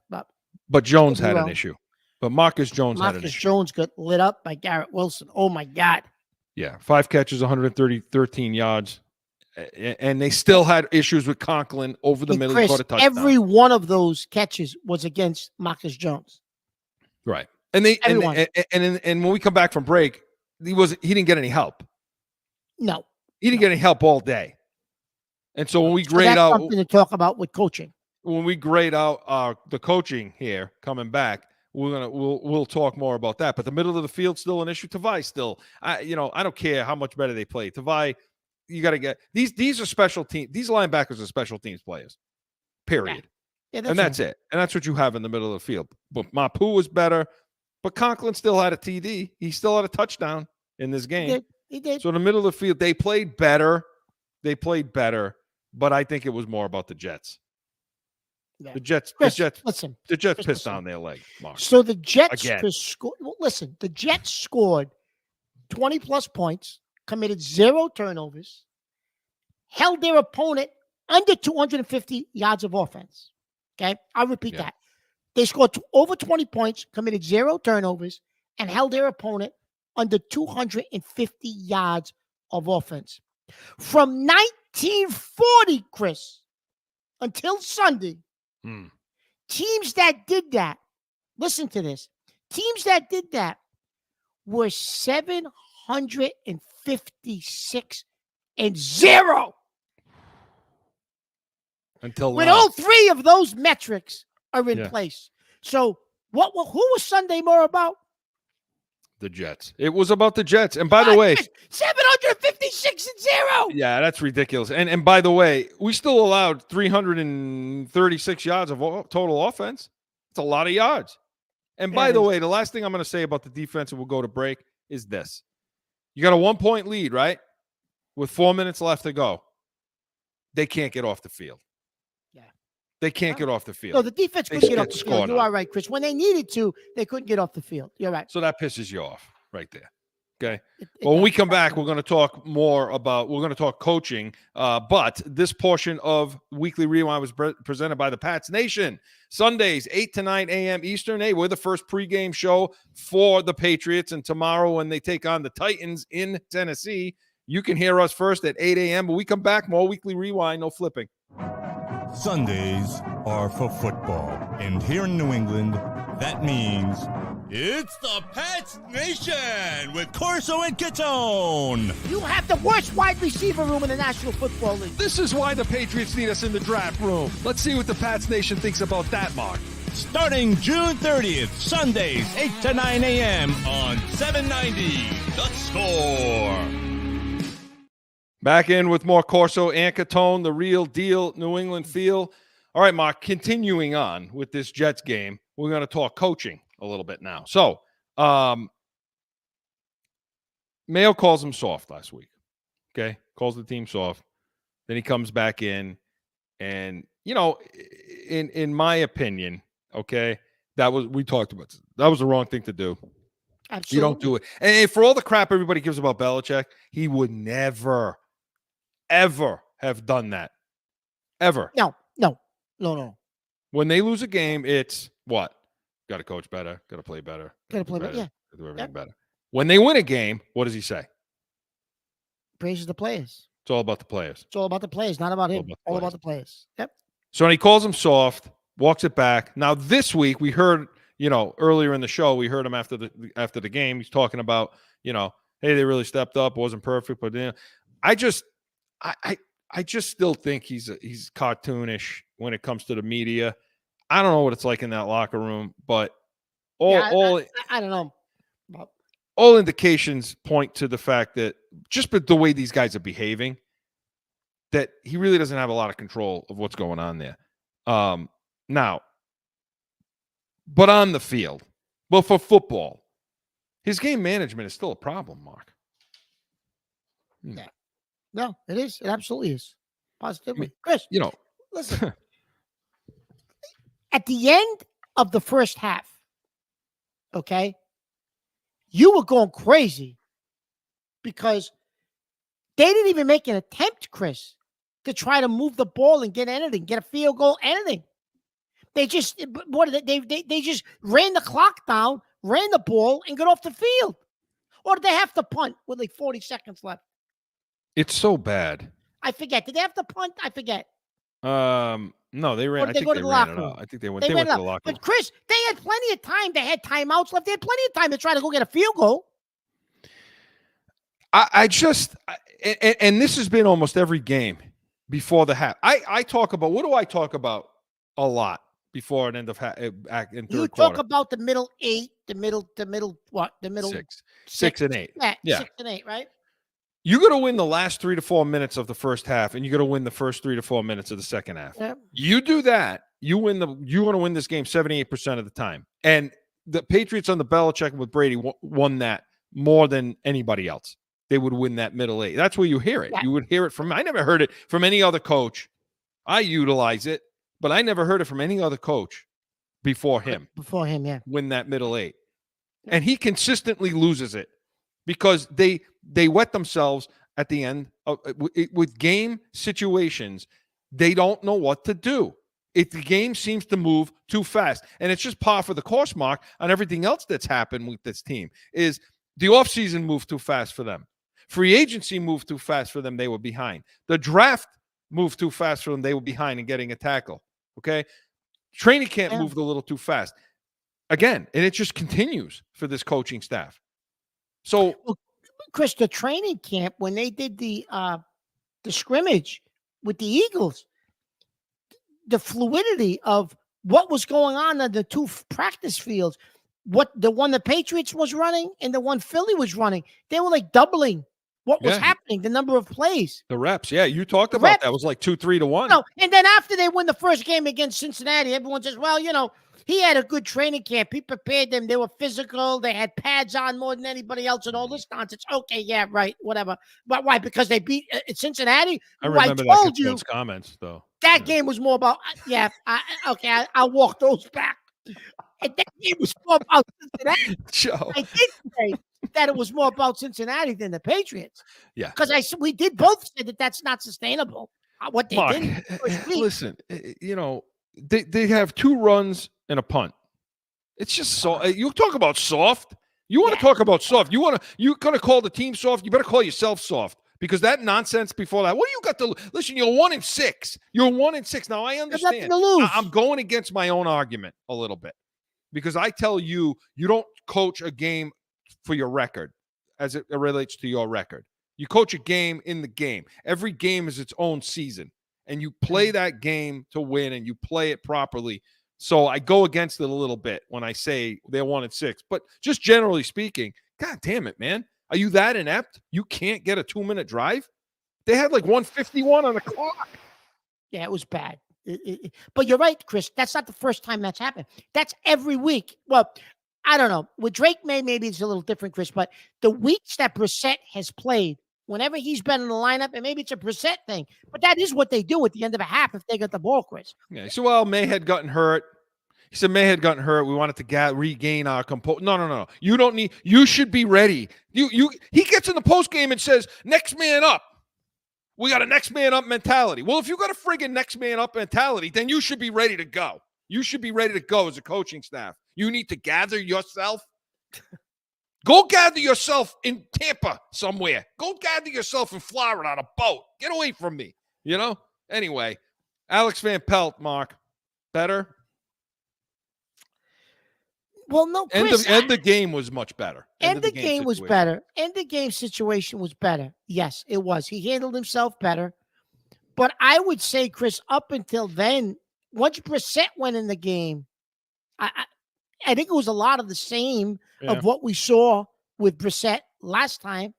[SPEAKER 3] But Jones had an issue. But Marcus Jones had an issue.
[SPEAKER 1] Marcus Jones got lit up by Garrett Wilson. Oh, my God.
[SPEAKER 3] Yeah, 5 catches, 13 yards. And they still had issues with Conklin over the middle.
[SPEAKER 1] Chris, every one of those catches was against Marcus Jones.
[SPEAKER 3] Right. And when we come back from break, he didn't get any help.
[SPEAKER 1] No.
[SPEAKER 3] He didn't get any help all day. And so when we grade out
[SPEAKER 1] something to talk about with coaching.
[SPEAKER 3] When we grade out the coaching here coming back, we'll talk more about that. But the middle of the field still an issue. Tavai still, I don't care how much better they play. Tavai, you got to get these are special teams. These linebackers are special teams players. Period.
[SPEAKER 1] Yeah,
[SPEAKER 3] that's it. And that's what you have in the middle of the field. But Mapu was better, but Conklin still had a TD. He still had a touchdown in this game.
[SPEAKER 1] He did.
[SPEAKER 3] So in the middle of the field, they played better. But I think it was more about the Jets.
[SPEAKER 1] Yeah.
[SPEAKER 3] The Jets pissed on their leg, Mark.
[SPEAKER 1] So the Jets the Jets scored 20-plus points, committed 0 turnovers, held their opponent under 250 yards of offense. Okay? I'll repeat that. They scored over 20 points, committed 0 turnovers, and held their opponent under 250 yards of offense. From 1940, Chris, until Sunday, teams that did that, listen to this, teams that did that were 756 and 0.
[SPEAKER 3] Until
[SPEAKER 1] when all 3 of those metrics are in place. So who was Sunday more about?
[SPEAKER 3] The Jets. It was about the Jets. And by the way,
[SPEAKER 1] 756 and 0.
[SPEAKER 3] Yeah, that's ridiculous. And by the way, we still allowed 336 yards of total offense. It's a lot of yards. And by the way, the last thing I'm going to say about the defense, and we'll go to break, is this. You got a 1-point lead, right? With 4 minutes left to go. They can't get off the field.
[SPEAKER 1] Yeah.
[SPEAKER 3] They can't get off the field.
[SPEAKER 1] No, the defense couldn't get off the field. You are right, Chris. When they needed to, they couldn't get off the field. You're right.
[SPEAKER 3] So that pisses you off right there. Okay. Well, when we come back, we're going to talk coaching. But this portion of Weekly Rewind was presented by the Pats Nation. Sundays, 8 to 9 a.m. Eastern. Hey, we're the first pregame show for the Patriots. And tomorrow when they take on the Titans in Tennessee, you can hear us first at 8 a.m. But we come back, more Weekly Rewind, no flipping.
[SPEAKER 10] Sundays are for football. And here in New England, that means it's the Pats Nation with Corso and Catone.
[SPEAKER 1] You have the worst wide receiver room in the National Football League.
[SPEAKER 3] This is why the Patriots need us in the draft room. Let's see what the Pats Nation thinks about that, Mark.
[SPEAKER 10] Starting June 30th, Sundays, 8 to 9 a.m. on 790 The Score.
[SPEAKER 3] Back in with more Corso and Catone, the real deal New England feel. All right, Mark, continuing on with this Jets game, we're going to talk coaching a little bit now. So, Mayo calls him soft last week. Okay, calls the team soft. Then he comes back in, and in my opinion, okay, we talked about this. That was the wrong thing to do.
[SPEAKER 1] Absolutely.
[SPEAKER 3] You don't do it. And for all the crap everybody gives about Belichick, he would never, ever have done that. Ever.
[SPEAKER 1] No.
[SPEAKER 3] When they lose a game, it's what? Got to coach better. Got to play better.
[SPEAKER 1] Got to play better. Yeah.
[SPEAKER 3] Do everything better. When they win a game, what does he say?
[SPEAKER 1] Praises the players.
[SPEAKER 3] It's all about the players.
[SPEAKER 1] It's all about the players, not about him. All about the players. Yep.
[SPEAKER 3] So when he calls him soft, walks it back. Now this week we heard, earlier in the show, we heard him after the game. He's talking about, hey, they really stepped up. It wasn't perfect, but I just still think he's cartoonish when it comes to the media. I don't know what it's like in that locker room, but
[SPEAKER 1] I don't know.
[SPEAKER 3] All indications point to the fact that just the way these guys are behaving, that he really doesn't have a lot of control of what's going on there. Now, but on the field, well, for football, his game management is still a problem, Mark.
[SPEAKER 1] Yeah. No, it is. It absolutely is. Positively.
[SPEAKER 3] I mean,
[SPEAKER 1] Chris, listen. At the end of the first half, okay, you were going crazy because they didn't even make an attempt, Chris, to try to move the ball and get anything, get a field goal, anything. They just they just ran the clock down, ran the ball, and got off the field. Or did they have to punt with like 40 seconds left?
[SPEAKER 3] It's so bad.
[SPEAKER 1] I forget. Did they have to punt? I forget.
[SPEAKER 3] No, they ran.
[SPEAKER 1] Or
[SPEAKER 3] I
[SPEAKER 1] did they
[SPEAKER 3] think
[SPEAKER 1] go
[SPEAKER 3] they
[SPEAKER 1] to the
[SPEAKER 3] ran
[SPEAKER 1] locker
[SPEAKER 3] it
[SPEAKER 1] room?
[SPEAKER 3] out. I think they went
[SPEAKER 1] They
[SPEAKER 3] to
[SPEAKER 1] ran
[SPEAKER 3] the
[SPEAKER 1] it out.
[SPEAKER 3] locker room.
[SPEAKER 1] But Chris, they had plenty of time. They had timeouts left. They had plenty of time to try to go get a field goal.
[SPEAKER 3] And this has been almost every game before the half. I talk about, what do I talk about a lot before an end of in third
[SPEAKER 1] You
[SPEAKER 3] quarter?
[SPEAKER 1] talk about the middle eight, the middle what? The middle
[SPEAKER 3] six and eight.
[SPEAKER 1] Yeah, 6 and 8, right?
[SPEAKER 3] You got to win the last 3 to 4 minutes of the first half, and you got to win the first 3 to 4 minutes of the second half.
[SPEAKER 1] Yeah.
[SPEAKER 3] You do that, you're going to win this game 78% of the time. And the Patriots on the Belichick with Brady won that more than anybody else. They would win that middle eight. That's where you hear it.
[SPEAKER 1] Yeah.
[SPEAKER 3] You would hear it from, I never heard it from any other coach. I utilize it, but I never heard it from any other coach before him.
[SPEAKER 1] Before him, yeah.
[SPEAKER 3] Win that middle eight. And he consistently loses it because they wet themselves at the end with game situations. They don't know what to do. The game seems to move too fast. And it's just par for the course, Mark, on everything else that's happened with this team is the offseason moved too fast for them. Free agency moved too fast for them. They were behind. The draft moved too fast for them. They were behind in getting a tackle. Okay. Training camp moved a little too fast. Again, and it just continues for this coaching staff. So,
[SPEAKER 1] Chris, the training camp, when they did the scrimmage with the Eagles, the fluidity of what was going on the two practice fields, what the one the Patriots was running and the one Philly was running, they were like doubling what was happening, the number of plays.
[SPEAKER 3] The reps. Yeah, you talked about that. It was like 2-3 to 1.
[SPEAKER 1] No, and then after they win the first game against Cincinnati, everyone says, well, he had a good training camp. He prepared them. They were physical. They had pads on more than anybody else and all this nonsense. Okay, yeah, right, whatever. But why? Because they beat Cincinnati?
[SPEAKER 3] I remember
[SPEAKER 1] I told
[SPEAKER 3] those comments, though.
[SPEAKER 1] That game was more about, I'll walk those back. And that game was more about Cincinnati.
[SPEAKER 3] Joe.
[SPEAKER 1] I did say that it was more about Cincinnati than the Patriots.
[SPEAKER 3] Yeah.
[SPEAKER 1] Because we did both say that that's not sustainable. What they
[SPEAKER 3] Mark,
[SPEAKER 1] did.
[SPEAKER 3] Listen, they have 2 runs and a punt. It's just so you talk about soft. You want to talk about soft. You're gonna call the team soft. You better call yourself soft because that nonsense before that. What do you got to listen? You're 1-6. You're 1-6. Now I understand. I'm going against my own argument a little bit because I tell you, you don't coach a game for your record as it relates to your record. You coach a game in the game. Every game is its own season, and you play that game to win, and you play it properly. So I go against it a little bit when I say they're 1-6. But just generally speaking, God damn it, man. Are you that inept? You can't get a 2-minute drive? They had like 1:51 on the clock.
[SPEAKER 1] Yeah, it was bad. But you're right, Chris. That's not the first time that's happened. That's every week. Well, I don't know. With Drake May, maybe it's a little different, Chris. But the weeks that Brissett has played, whenever he's been in the lineup, and maybe it's a Brissett thing, but that is what they do at the end of a half if they get the ball, Chris.
[SPEAKER 3] Yeah. So, well, May had gotten hurt. He said May had gotten hurt. We wanted to regain our composure. No. You don't need. You should be ready. He gets in the post game and says, "Next man up." We got a next man up mentality. Well, if you got a friggin' next man up mentality, then you should be ready to go. You should be ready to go as a coaching staff. You need to gather yourself. Go gather yourself in Tampa somewhere. Go gather yourself in Florida on a boat. Get away from me. Anyway, Alex Van Pelt, Mark, better.
[SPEAKER 1] Well, no, Chris.
[SPEAKER 3] And the game was much better.
[SPEAKER 1] And the game was better. And the game situation was better. Yes, it was. He handled himself better. But I would say, Chris, up until then, once Brissett went in the game, I think it was a lot of the same of what we saw with Brissett last time.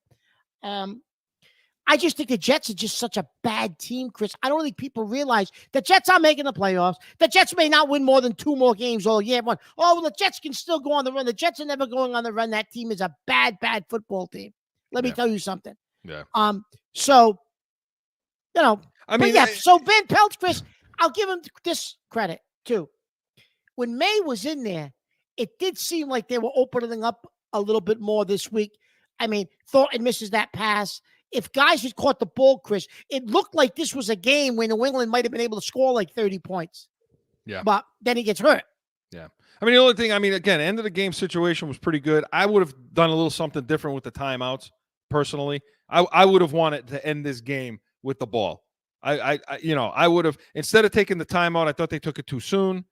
[SPEAKER 1] I I just think the Jets are just such a bad team, Chris. I don't think people realize the Jets are making the playoffs. The Jets may not win more than 2 more games all year. But, the Jets can still go on the run. The Jets are never going on the run. That team is a bad, bad football team. Let me tell you something.
[SPEAKER 3] Yeah.
[SPEAKER 1] So,
[SPEAKER 3] I mean,
[SPEAKER 1] so Ben Peltz, Chris, I'll give him this credit too. When May was in there, it did seem like they were opening up a little bit more this week. I mean, Thornton misses that pass. If guys had caught the ball, Chris, it looked like this was a game where New England might have been able to score like 30 points.
[SPEAKER 3] Yeah.
[SPEAKER 1] But then he gets hurt.
[SPEAKER 3] Yeah. I mean, the only thing, again, end of the game situation was pretty good. I would have done a little something different with the timeouts, personally. I would have wanted to end this game with the ball. I would have, instead of taking the timeout, I thought they took it too soon.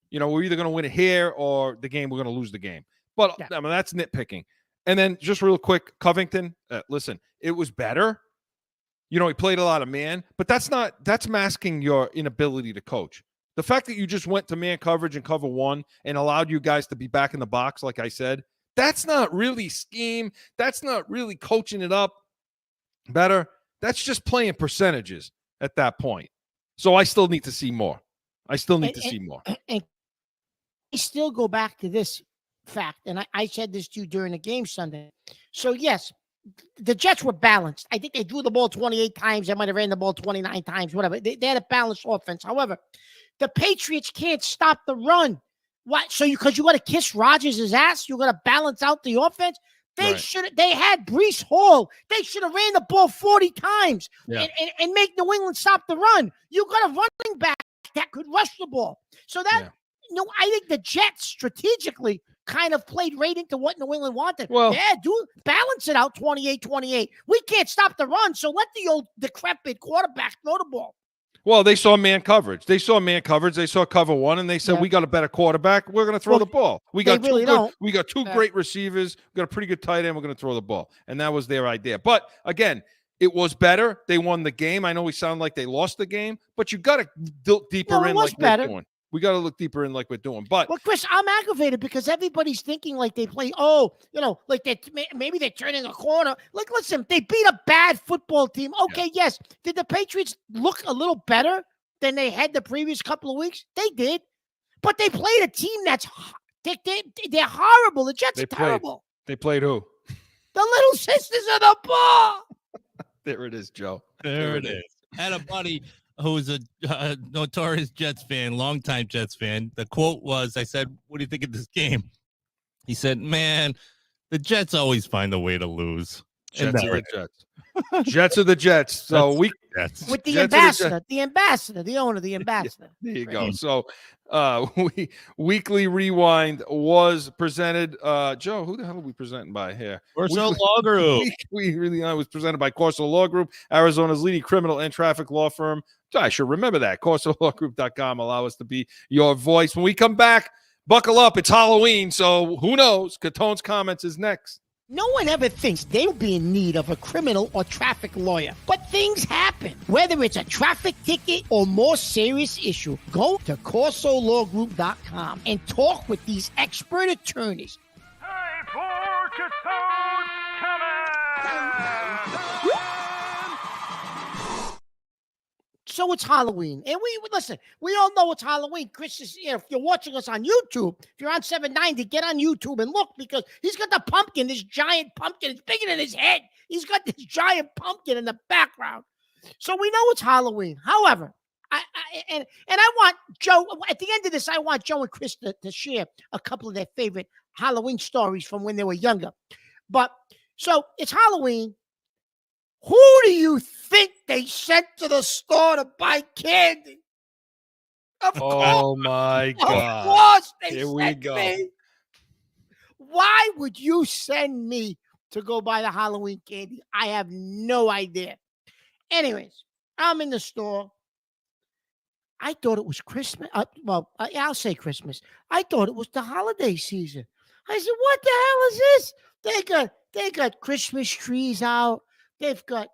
[SPEAKER 3] We're either going to win it here or the game, we're going to lose the game. But, that's nitpicking. And then just real quick, Covington, listen, it was better. He played a lot of man, but that's masking your inability to coach. The fact that you just went to man coverage and cover 1 and allowed you guys to be back in the box, like I said, that's not really scheme. That's not really coaching it up better. That's just playing percentages at that point. So I still need to see more. And
[SPEAKER 1] I still go back to this fact, and I said this to you during the game Sunday. So, yes, the Jets were balanced. I think they drew the ball 28 times. They might have ran the ball 29 times, whatever. They had a balanced offense. However, the Patriots can't stop the run. What? So because you got to kiss Rodgers' ass, you got to balance out the offense. They had Breece Hall. They should have ran the ball 40 times and make New England stop the run. You got a running back that could rush the ball. So that, I think the Jets strategically kind of played right into what New England wanted.
[SPEAKER 3] Well,
[SPEAKER 1] balance it out 28-28. We can't stop the run, so let the old decrepit quarterback throw the ball.
[SPEAKER 3] Well, they saw man coverage. They saw cover 1, and they said, we got a better quarterback. We're going to throw the ball. We got two great receivers. We got a pretty good tight end. We're going to throw the ball. And that was their idea. But, again, it was better. They won the game. I know we sound like they lost the game, but you got to look deeper in like we're doing. We got to look deeper in like we're doing. But
[SPEAKER 1] Chris, I'm aggravated because everybody's thinking like they play, like maybe they're turning a corner. Like, listen, they beat a bad football team. Okay, yes. Did the Patriots look a little better than they had the previous couple of weeks? They did. But they played a team that's they're horrible. The Jets are terrible.
[SPEAKER 3] They played who?
[SPEAKER 1] The Little Sisters of the Ball.
[SPEAKER 3] There it is, Joe.
[SPEAKER 4] There it is. Had a buddy who's a notorious Jets fan, longtime Jets fan. The quote was, I said, what do you think of this game? He said, man, the Jets always find a way to lose.
[SPEAKER 3] Jets are the Jets. Jets are the Jets. So with
[SPEAKER 1] the
[SPEAKER 3] Jets
[SPEAKER 1] ambassador, the owner, the ambassador.
[SPEAKER 3] There you go. So Weekly Rewind was presented. Joe, who the hell are we presenting by here?
[SPEAKER 4] Corso Law Group.
[SPEAKER 3] Weekly Rewind was presented by Corso Law Group, Arizona's leading criminal and traffic law firm. I should remember that. CorsoLawGroup.com. Allow us to be your voice. When we come back, buckle up. It's Halloween, so who knows? Catone's Comments is next.
[SPEAKER 1] No one ever thinks they'll be in need of a criminal or traffic lawyer, but things happen. Whether it's a traffic ticket or more serious issue, go to CorsoLawGroup.com and talk with these expert attorneys.
[SPEAKER 11] Time for Catone's Comments!
[SPEAKER 1] So it's Halloween. And we all know it's Halloween. Chris is, if you're watching us on YouTube, if you're on 790, get on YouTube and look, because he's got the pumpkin, this giant pumpkin. It's bigger than his head. He's got this giant pumpkin in the background. So we know it's Halloween. However, I want Joe, at the end of this, I want Joe and Chris to share a couple of their favorite Halloween stories from when they were younger. But so it's Halloween. Who do you think they sent to the store to buy candy?
[SPEAKER 3] Oh my God.
[SPEAKER 1] Of course they
[SPEAKER 3] Here we
[SPEAKER 1] sent
[SPEAKER 3] go.
[SPEAKER 1] me. Why would you send me to go buy the Halloween candy? I have no idea. Anyways, I'm in the store. I thought it was Christmas. I'll say Christmas. I thought it was the holiday season. I said, what the hell is this? They got Christmas trees out. They've got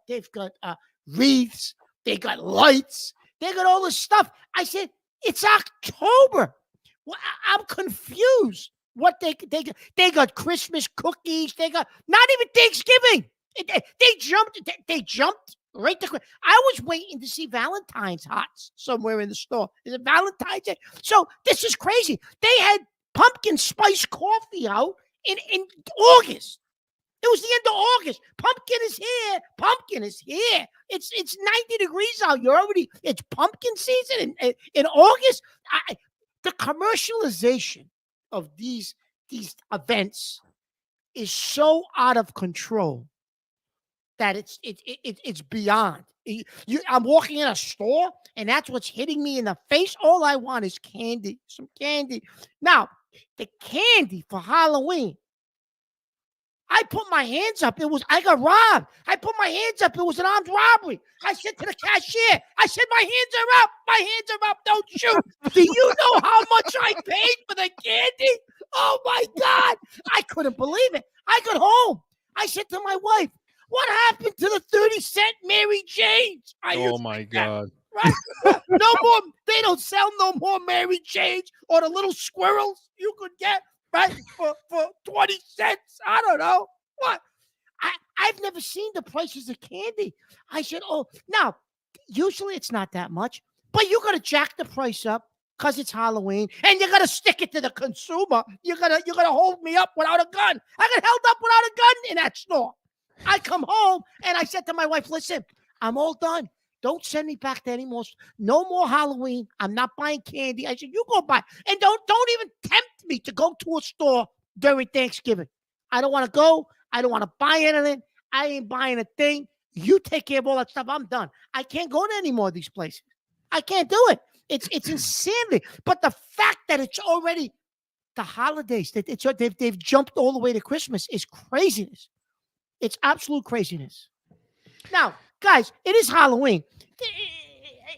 [SPEAKER 1] wreaths. They got lights. They got all this stuff. I said, it's October. Well, I'm confused. What they got Christmas cookies. They got not even Thanksgiving. They jumped. They jumped right to. I was waiting to see Valentine's hots somewhere in the store. Is it Valentine's Day? So this is crazy. They had pumpkin spice coffee out in August. It was the end of August. Pumpkin is here. Pumpkin is here. It's 90 degrees out. It's pumpkin season in August. The commercialization of these events is so out of control that it's beyond. I'm walking in a store and that's what's hitting me in the face. All I want is candy, some candy. Now, the candy for Halloween. I put my hands up. I got robbed. I put my hands up. It was an armed robbery. I said to the cashier, I said, my hands are up. My hands are up. Don't shoot. Do you know how much I paid for the candy? Oh, my God. I couldn't believe it. I got home. I said to my wife, what happened to the 30-cent Mary Janes?
[SPEAKER 3] Oh, my God.
[SPEAKER 1] Right? No more. They don't sell no more Mary Janes or the little squirrels you could get. Right? For 20 cents. I don't know. What? I've never seen the prices of candy. I said, oh, now, usually it's not that much, but you got to jack the price up because it's Halloween, and you got to stick it to the consumer. You got to hold me up without a gun. I got held up without a gun in that store. I come home, and I said to my wife, listen, I'm all done. Don't send me back to any more. No more Halloween. I'm not buying candy. I said, you go buy. And don't even tempt me to go to a store during Thanksgiving. I don't want to go. I don't want to buy anything. I ain't buying a thing. You take care of all that stuff. I'm done. I can't go to any more of these places. I can't do it. It's insanity. But the fact that it's already the holidays, that they've jumped all the way to Christmas is craziness. It's absolute craziness. Now, guys, it is Halloween.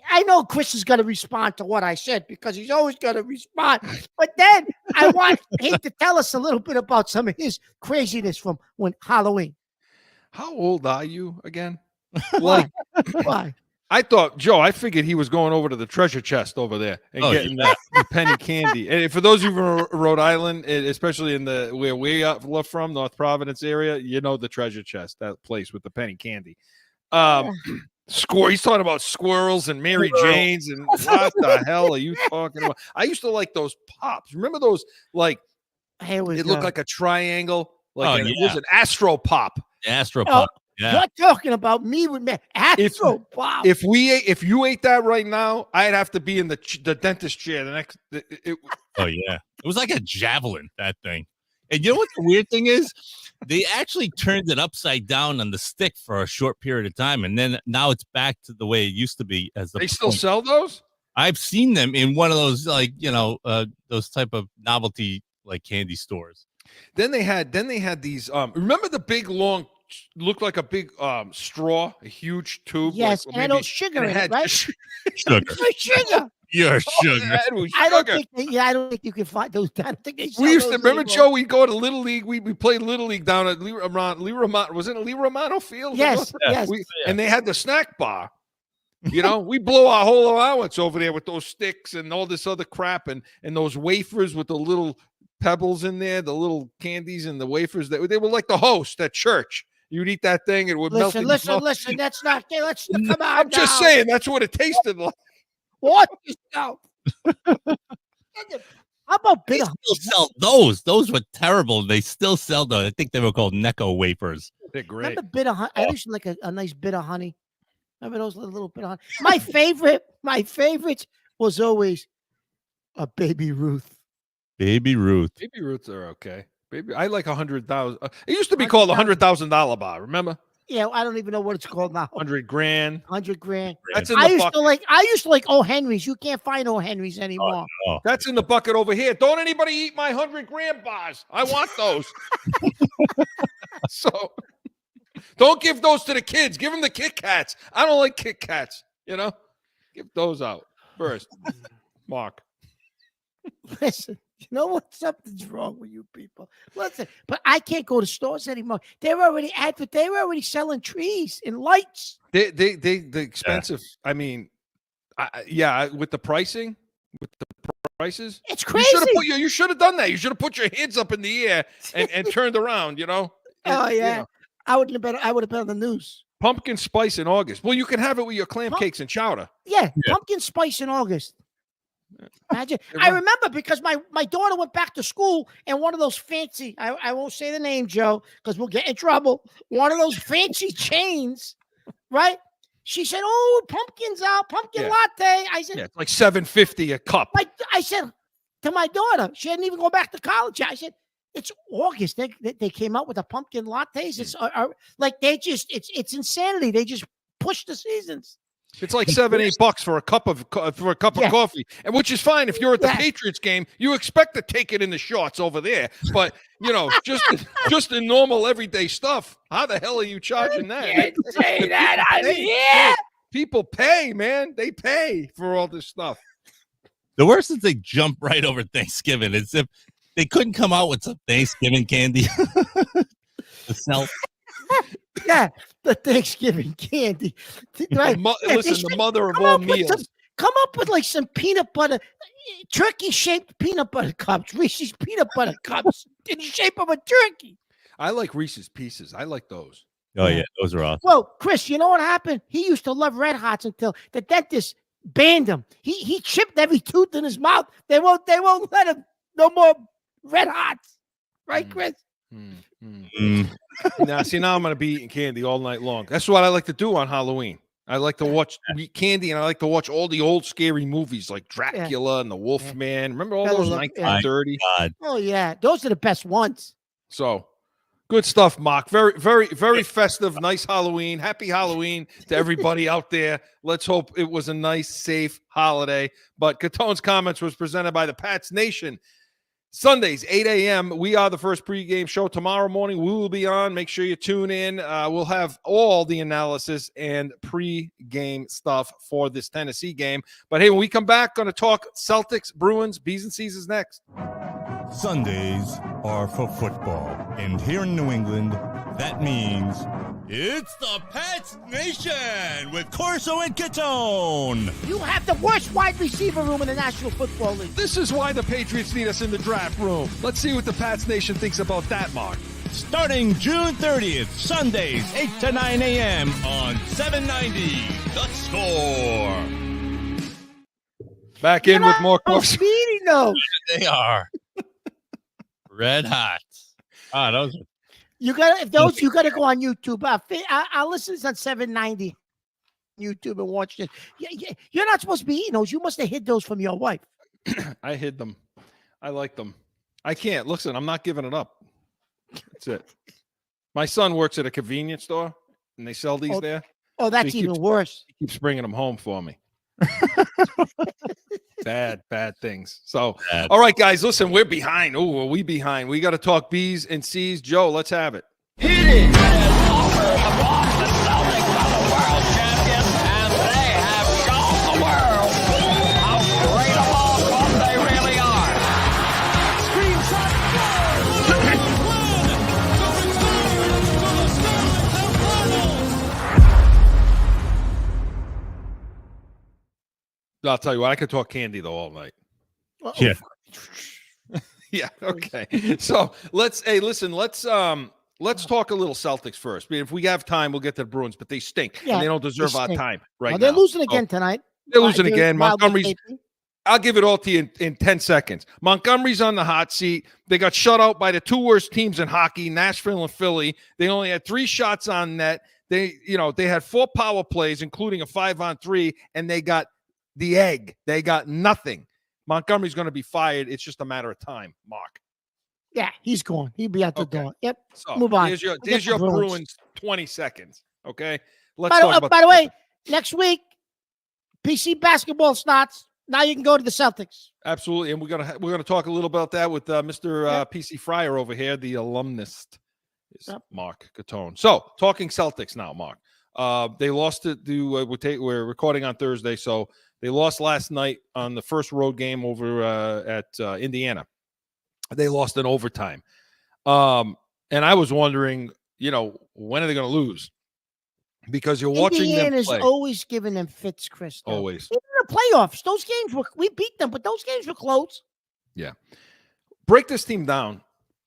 [SPEAKER 1] I know Chris is going to respond to what I said because he's always going to respond. But then I want him to tell us a little bit about some of his craziness from when Halloween.
[SPEAKER 3] How old are you again?
[SPEAKER 1] Why?
[SPEAKER 3] I thought, Joe, I figured he was going over to the treasure chest over there and getting the penny candy. And for those of you from Rhode Island, especially in where we are from, North Providence area, you know the treasure chest, that place with the penny candy. He's talking about squirrels and Mary Janes and what the hell are you talking about? I used to like those pops. Remember those? Like it looked like a triangle. Like it was an Astro Pop.
[SPEAKER 4] Astro Pop. Yeah.
[SPEAKER 1] You're talking about me with me. Astro Pop.
[SPEAKER 3] If you ate that right now, I'd have to be in the dentist chair.
[SPEAKER 4] Oh yeah, it was like a javelin, that thing. And you know what the weird thing is? They actually turned it upside down on the stick for a short period of time, and then now it's back to the way it used to be.
[SPEAKER 3] They still sell those?
[SPEAKER 4] I've seen them in one of those, like, those type of novelty like candy stores.
[SPEAKER 3] Then they had these. Remember the big long, looked like a big straw, a huge tube.
[SPEAKER 1] Yes,
[SPEAKER 3] like,
[SPEAKER 1] and I know sugar in it, right?
[SPEAKER 4] Sugar.
[SPEAKER 1] Sugar.
[SPEAKER 4] You're sugar.
[SPEAKER 1] I don't think you can find those. I don't think they sell
[SPEAKER 3] We used to
[SPEAKER 1] those
[SPEAKER 3] remember,
[SPEAKER 1] anymore.
[SPEAKER 3] Joe. We'd go to Little League. We played Little League down at Lee Romano. Was it Lee Romano Field?
[SPEAKER 1] Yes, yes.
[SPEAKER 3] And they had the snack bar. We blow our whole allowance over there with those sticks and all this other crap and those wafers with the little pebbles in there, the little candies and the wafers. They were like the host at church. You'd eat that thing, it would melt in your mouth.
[SPEAKER 1] Listen. That's not. Let's come on.
[SPEAKER 3] I'm just saying that's what it tasted like.
[SPEAKER 1] What? How about
[SPEAKER 4] They
[SPEAKER 1] big?
[SPEAKER 4] still sell those. Those were terrible. They still sell those. I think they were called Necco wafers.
[SPEAKER 3] They're great.
[SPEAKER 1] Remember bit of honey? I used to like a nice bit of honey. Remember those little bit of honey? My favorite was always a Baby Ruth.
[SPEAKER 4] Baby Ruth.
[SPEAKER 3] Baby Ruths are okay. Baby, I like 100,000. It used to be called $100,000 bar. Remember?
[SPEAKER 1] Yeah, I don't even know what it's called now.
[SPEAKER 3] 100 grand.
[SPEAKER 1] 100 grand.
[SPEAKER 3] That's in
[SPEAKER 1] I
[SPEAKER 3] the
[SPEAKER 1] used
[SPEAKER 3] bucket.
[SPEAKER 1] to like O. Henry's. You can't find O. Henry's anymore.
[SPEAKER 4] Oh.
[SPEAKER 3] That's in the bucket over here. Don't anybody eat my 100 grand bars. I want those. So don't give those to the kids. Give them the Kit Kats. I don't like Kit Kats. Give those out first. Mark.
[SPEAKER 1] Listen, you know what? Something's wrong with you people. Listen, but I can't go to stores anymore. They're already selling trees and lights.
[SPEAKER 3] They expensive. I mean, with the pricing, with the prices,
[SPEAKER 1] it's crazy.
[SPEAKER 3] You should have done that. You should have put your hands up in the air and turned around.
[SPEAKER 1] Oh yeah. I would have been on the news.
[SPEAKER 3] Pumpkin spice in August. Well, you can have it with your clam cakes and chowder.
[SPEAKER 1] Yeah, pumpkin spice in August. Imagine. I remember because my daughter went back to school and one of those fancy, I won't say the name, Joe, because we'll get in trouble. One of those fancy chains, right? She said, "Oh, pumpkin's out, pumpkin latte." I said,
[SPEAKER 3] it's like $7.50 a cup.
[SPEAKER 1] I said to my daughter, she hadn't even gone back to college. I said, "It's August. They came out with the pumpkin lattes. It's like it's insanity. They just push the seasons."
[SPEAKER 3] It's like $7-8 for a cup of coffee, and which is fine if you're at the Patriots game. You expect to take it in the shorts over there, but just in normal everyday stuff. How the hell are you charging that?
[SPEAKER 1] Can't say that.
[SPEAKER 3] People pay, man. They pay for all this stuff.
[SPEAKER 4] The worst is they jump right over Thanksgiving. It's if they couldn't come out with some Thanksgiving candy to sell.
[SPEAKER 1] Yeah, the Thanksgiving candy. Right.
[SPEAKER 3] Listen, the mother of all meals.
[SPEAKER 1] Come up with like some peanut butter, turkey-shaped peanut butter cups, Reese's peanut butter cups in the shape of a turkey.
[SPEAKER 3] I like Reese's Pieces. I like those.
[SPEAKER 4] Oh, yeah, those are awesome.
[SPEAKER 1] Well, Chris, you know what happened? He used to love Red Hots until the dentist banned him. He chipped every tooth in his mouth. They won't let him no more Red Hots. Right, Chris?
[SPEAKER 3] Now, see, now I'm going to be eating candy all night long. That's what I like to do on Halloween. I like to watch candy, and I like to watch all the old scary movies like Dracula and the Wolfman. Remember all those 1930?
[SPEAKER 1] Oh, yeah. Those are the best ones.
[SPEAKER 3] So, good stuff, Mark. Very, very, very festive. Nice Halloween. Happy Halloween to everybody out there. Let's hope it was a nice, safe holiday. But Catone's Comments was presented by the Pats Nation. Sundays, 8 a.m. We are the first pregame show. Tomorrow morning, we will be on. Make sure you tune in. We'll have all the analysis and pregame stuff for this Tennessee game. But hey, when we come back, going to talk Celtics, Bruins, B's and C's is next.
[SPEAKER 10] Sundays are for football. And here in New England, that means it's the Pats Nation with Corso and Catone.
[SPEAKER 1] You have the worst wide receiver room in the National Football League.
[SPEAKER 3] This is why the Patriots need us in the draft room. Let's see what the Pats Nation thinks about that, Mark.
[SPEAKER 10] Starting June 30th, Sundays, 8 to 9 a.m. on 790 The Score.
[SPEAKER 3] Back in with more Corso.
[SPEAKER 1] Speedy, though.
[SPEAKER 4] They are. Red hot. Ah, those are.
[SPEAKER 1] You gotta go on YouTube. I'll listen to this on 790 YouTube and watch this. You're not supposed to be eating those. You must have hid those from your wife.
[SPEAKER 3] I hid them. I like them. I can't. Listen, I'm not giving it up. That's it. My son works at a convenience store, and they sell these there.
[SPEAKER 1] Oh, that's
[SPEAKER 3] so
[SPEAKER 1] even worse.
[SPEAKER 3] He keeps bringing them home for me. Bad things. So, all right, guys, listen, we're behind. Oh, are we behind? We got to talk B's and C's. Joe, let's have it.
[SPEAKER 12] Hit it! The Boston Celtics are the world champions, and they have shown the world how great a ball club they really are. Screenshot.
[SPEAKER 3] I'll tell you what, I could talk candy though all night.
[SPEAKER 4] Yeah.
[SPEAKER 3] Yeah. Okay. So let's talk a little Celtics first. I mean, if we have time, we'll get to the Bruins, but they stink. Yeah, and they don't deserve our time right now.
[SPEAKER 1] They're losing again tonight.
[SPEAKER 3] They're losing again. Montgomery's. I'll give it all to you in 10 seconds. Montgomery's on the hot seat. They got shut out by the two worst teams in hockey, Nashville and Philly. They only had 3 shots on net. They had 4 power plays, including a 5-on-3, and they got the egg. They got nothing. Montgomery's going to be fired. It's just a matter of time, Mark.
[SPEAKER 1] Yeah, he's gone. He'll be out the door. Yep.
[SPEAKER 3] So
[SPEAKER 1] move on.
[SPEAKER 3] There's your Bruins 20 seconds. Okay.
[SPEAKER 1] Let's talk about. By the way, next week, PC basketball starts. Now you can go to the Celtics.
[SPEAKER 3] Absolutely, and we're gonna talk a little about that with Mr. PC Fryer over here, the alumnus. Is Mark Catone. So talking Celtics now, Mark. They lost it to we're recording on Thursday, so they lost last night on the first road game over at Indiana. They lost in overtime. And I was wondering, when are they going to lose? Because you're watching them play.
[SPEAKER 1] Indiana's always giving them fits, Chris.
[SPEAKER 3] Always.
[SPEAKER 1] Even in the playoffs, those games we beat them, but those games were close.
[SPEAKER 3] Yeah. Break this team down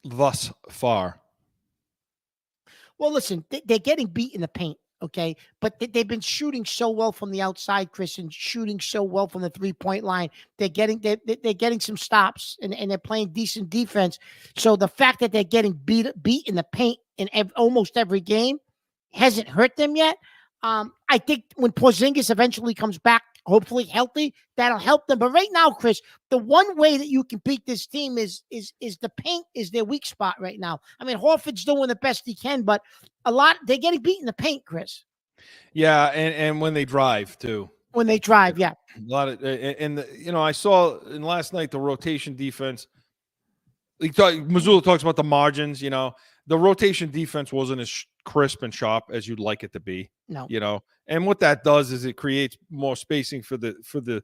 [SPEAKER 3] thus far.
[SPEAKER 1] Well, listen, they're getting beat in the paint, okay? But they've been shooting so well from the outside, Chris, and shooting so well from the 3-point line. They're getting some stops, and they're playing decent defense. So the fact that they're getting beat in the paint in almost every game hasn't hurt them yet. I think when Porzingis eventually comes back, hopefully healthy, that'll help them. But right now, Chris, the one way that you can beat this team is the paint is their weak spot right now. I mean, Horford's doing the best he can, but they're getting beat in the paint, Chris.
[SPEAKER 3] Yeah, and when they drive too.
[SPEAKER 1] When they drive, yeah.
[SPEAKER 3] A lot of I saw in last night the rotation defense. Missoula talks about the margins. The rotation defense wasn't as crisp and sharp as you'd like it to be.
[SPEAKER 1] No.
[SPEAKER 3] And what that does is it creates more spacing for the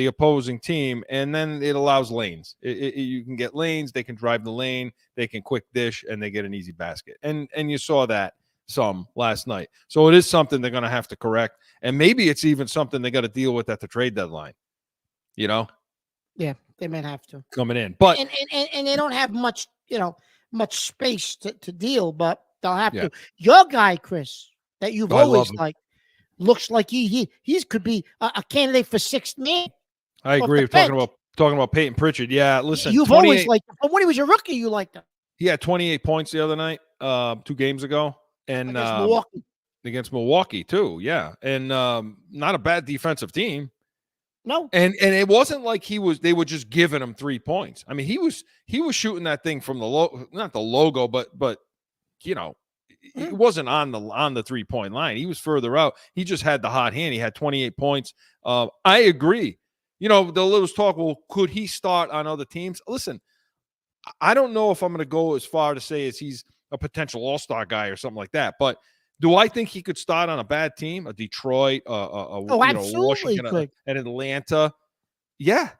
[SPEAKER 3] opposing team, and then it allows lanes. You can get lanes, they can drive the lane, they can quick dish, and they get an easy basket. And you saw that some last night. So it is something they're going to have to correct, and maybe it's even something they got to deal with at the trade deadline.
[SPEAKER 1] Yeah, they might have to
[SPEAKER 3] coming in, but
[SPEAKER 1] and they don't have much space to deal, but they'll have
[SPEAKER 3] Yeah.
[SPEAKER 1] to. Your guy, Chris, that you've
[SPEAKER 3] Oh, I
[SPEAKER 1] always
[SPEAKER 3] love him.
[SPEAKER 1] liked, looks like he could be a candidate for sixth man.
[SPEAKER 3] I agree.
[SPEAKER 1] the
[SPEAKER 3] We're talking about Peyton Pritchard. Yeah, listen,
[SPEAKER 1] You've always liked him. But when he was a rookie, you liked him.
[SPEAKER 3] he had 28 points the other night, 2 games ago, and
[SPEAKER 1] Against Milwaukee.
[SPEAKER 3] against Milwaukee too. Yeah, and not a bad defensive team.
[SPEAKER 1] No,
[SPEAKER 3] and it wasn't like they were just giving him 3 points. I mean, he was shooting that thing from not the logo, but it wasn't on the 3-point line. He was further out. He just had the hot hand. He had 28 points. I agree. There was talk, well, could he start on other teams? Listen, I don't know if I'm going to go as far to say as he's a potential all-star guy or something like that, but do I think he could start on a bad team, a Detroit,
[SPEAKER 1] absolutely
[SPEAKER 3] Washington,
[SPEAKER 1] could.
[SPEAKER 3] an Atlanta? Yeah,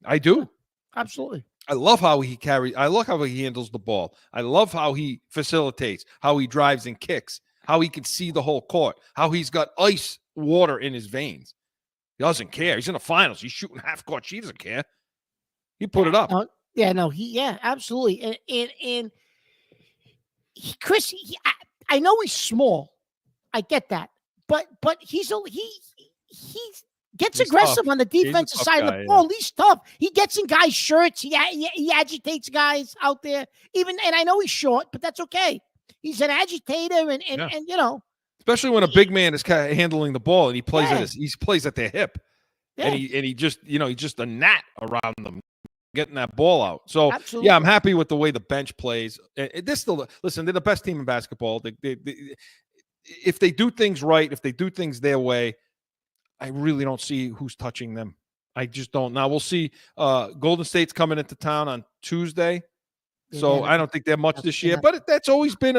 [SPEAKER 3] I do.
[SPEAKER 1] Absolutely.
[SPEAKER 3] I love how he carries. I love how he handles the ball. I love how he facilitates, how he drives and kicks, how he can see the whole court, how he's got ice water in his veins. He doesn't care. He's in the finals. He's shooting half court. He doesn't care. He put it up.
[SPEAKER 1] Absolutely. And Chris, I know he's small. I get that. But he gets aggressive on the defensive side of the ball. He's tough. He gets in guys' shirts. He agitates guys out there. And I know he's short, but that's okay. He's an agitator, and
[SPEAKER 3] especially when a big man is kind of handling the ball and he plays plays at their hip, and he just he's just a gnat around them, getting that ball out. So
[SPEAKER 1] Absolutely.
[SPEAKER 3] Yeah, I'm happy with the way the bench plays. Listen, they're the best team in basketball. If they do things right, if they do things their way, I really don't see who's touching them. I just don't. Now we'll see. Golden State's coming into town on Tuesday, so I don't think they're much this year. But that's always been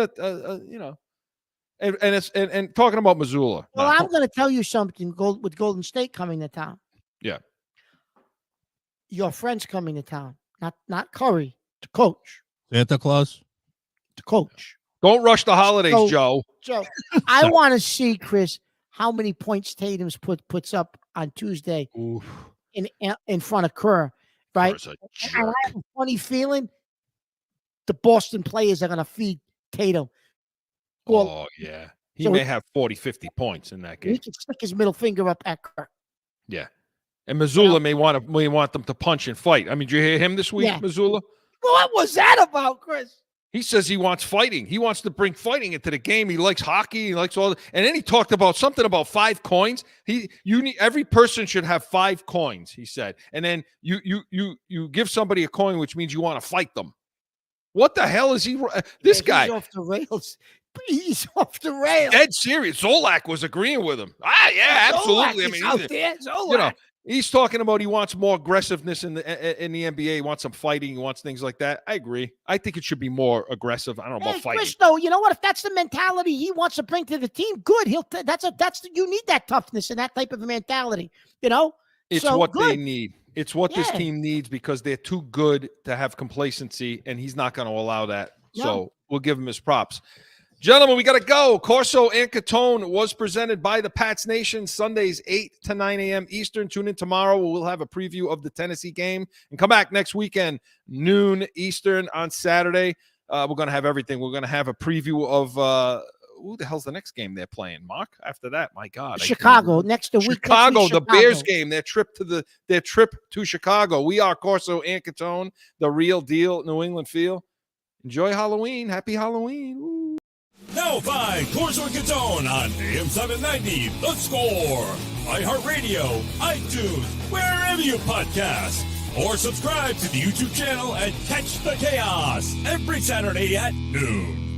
[SPEAKER 3] and talking about Missoula.
[SPEAKER 1] Well, I'm going to tell you something. With Golden State coming to town,
[SPEAKER 3] yeah,
[SPEAKER 1] your friend's coming to town, not Curry, to coach.
[SPEAKER 4] Santa Claus,
[SPEAKER 1] to coach.
[SPEAKER 3] Don't rush the holidays, Joe.
[SPEAKER 1] Joe, I want to see, Chris, how many points Tatum's puts up on Tuesday in front of Kerr, right? And I have a funny feeling the Boston players are going to feed Tatum.
[SPEAKER 3] Well, yeah. He may have 40, 50 points in that game.
[SPEAKER 1] He can stick his middle finger up at Kerr.
[SPEAKER 3] Yeah. And Missoula may want them to punch and fight. I mean, did you hear him this week, Missoula?
[SPEAKER 1] What was that about, Chris?
[SPEAKER 3] He says he wants fighting. He wants to bring fighting into the game. He likes hockey. He likes and then he talked about something about 5 coins. Every person should have 5 coins, he said. And then you give somebody a coin, which means you want to fight them. What the hell is he? This guy.
[SPEAKER 1] He's off the rails. He's off the rails.
[SPEAKER 3] Dead serious. Zolak was agreeing with him. Yeah, absolutely.
[SPEAKER 1] Zolak out there. Zolak.
[SPEAKER 3] He's talking about he wants more aggressiveness in the NBA. He wants some fighting. He wants things like that. I agree. I think it should be more aggressive. I don't know about fighting.
[SPEAKER 1] Chris, though, you know what? If that's the mentality he wants to bring to the team, good. You need that toughness and that type of a mentality.
[SPEAKER 3] It's what they need. It's what this team needs because they're too good to have complacency, and he's not going to allow that. No. So we'll give him his props. Gentlemen, we got to go. Corso and Catone was presented by the Pats Nation, Sundays 8 to 9 a.m. Eastern. Tune in tomorrow. We'll have a preview of the Tennessee game. And come back next weekend, noon Eastern on Saturday. We're going to have everything. We're going to have a preview of who the hell's the next game they're playing, Mark? After that, my God,
[SPEAKER 1] Chicago next week.
[SPEAKER 3] Chicago, the Bears game. Their trip to Chicago. We are Corso and Catone, the real deal, New England feel. Enjoy Halloween. Happy Halloween. Woo.
[SPEAKER 10] Now find Corso and Catone on AM 790, The Score, iHeartRadio, iTunes, wherever you podcast. Or subscribe to the YouTube channel and catch the chaos every Saturday at noon.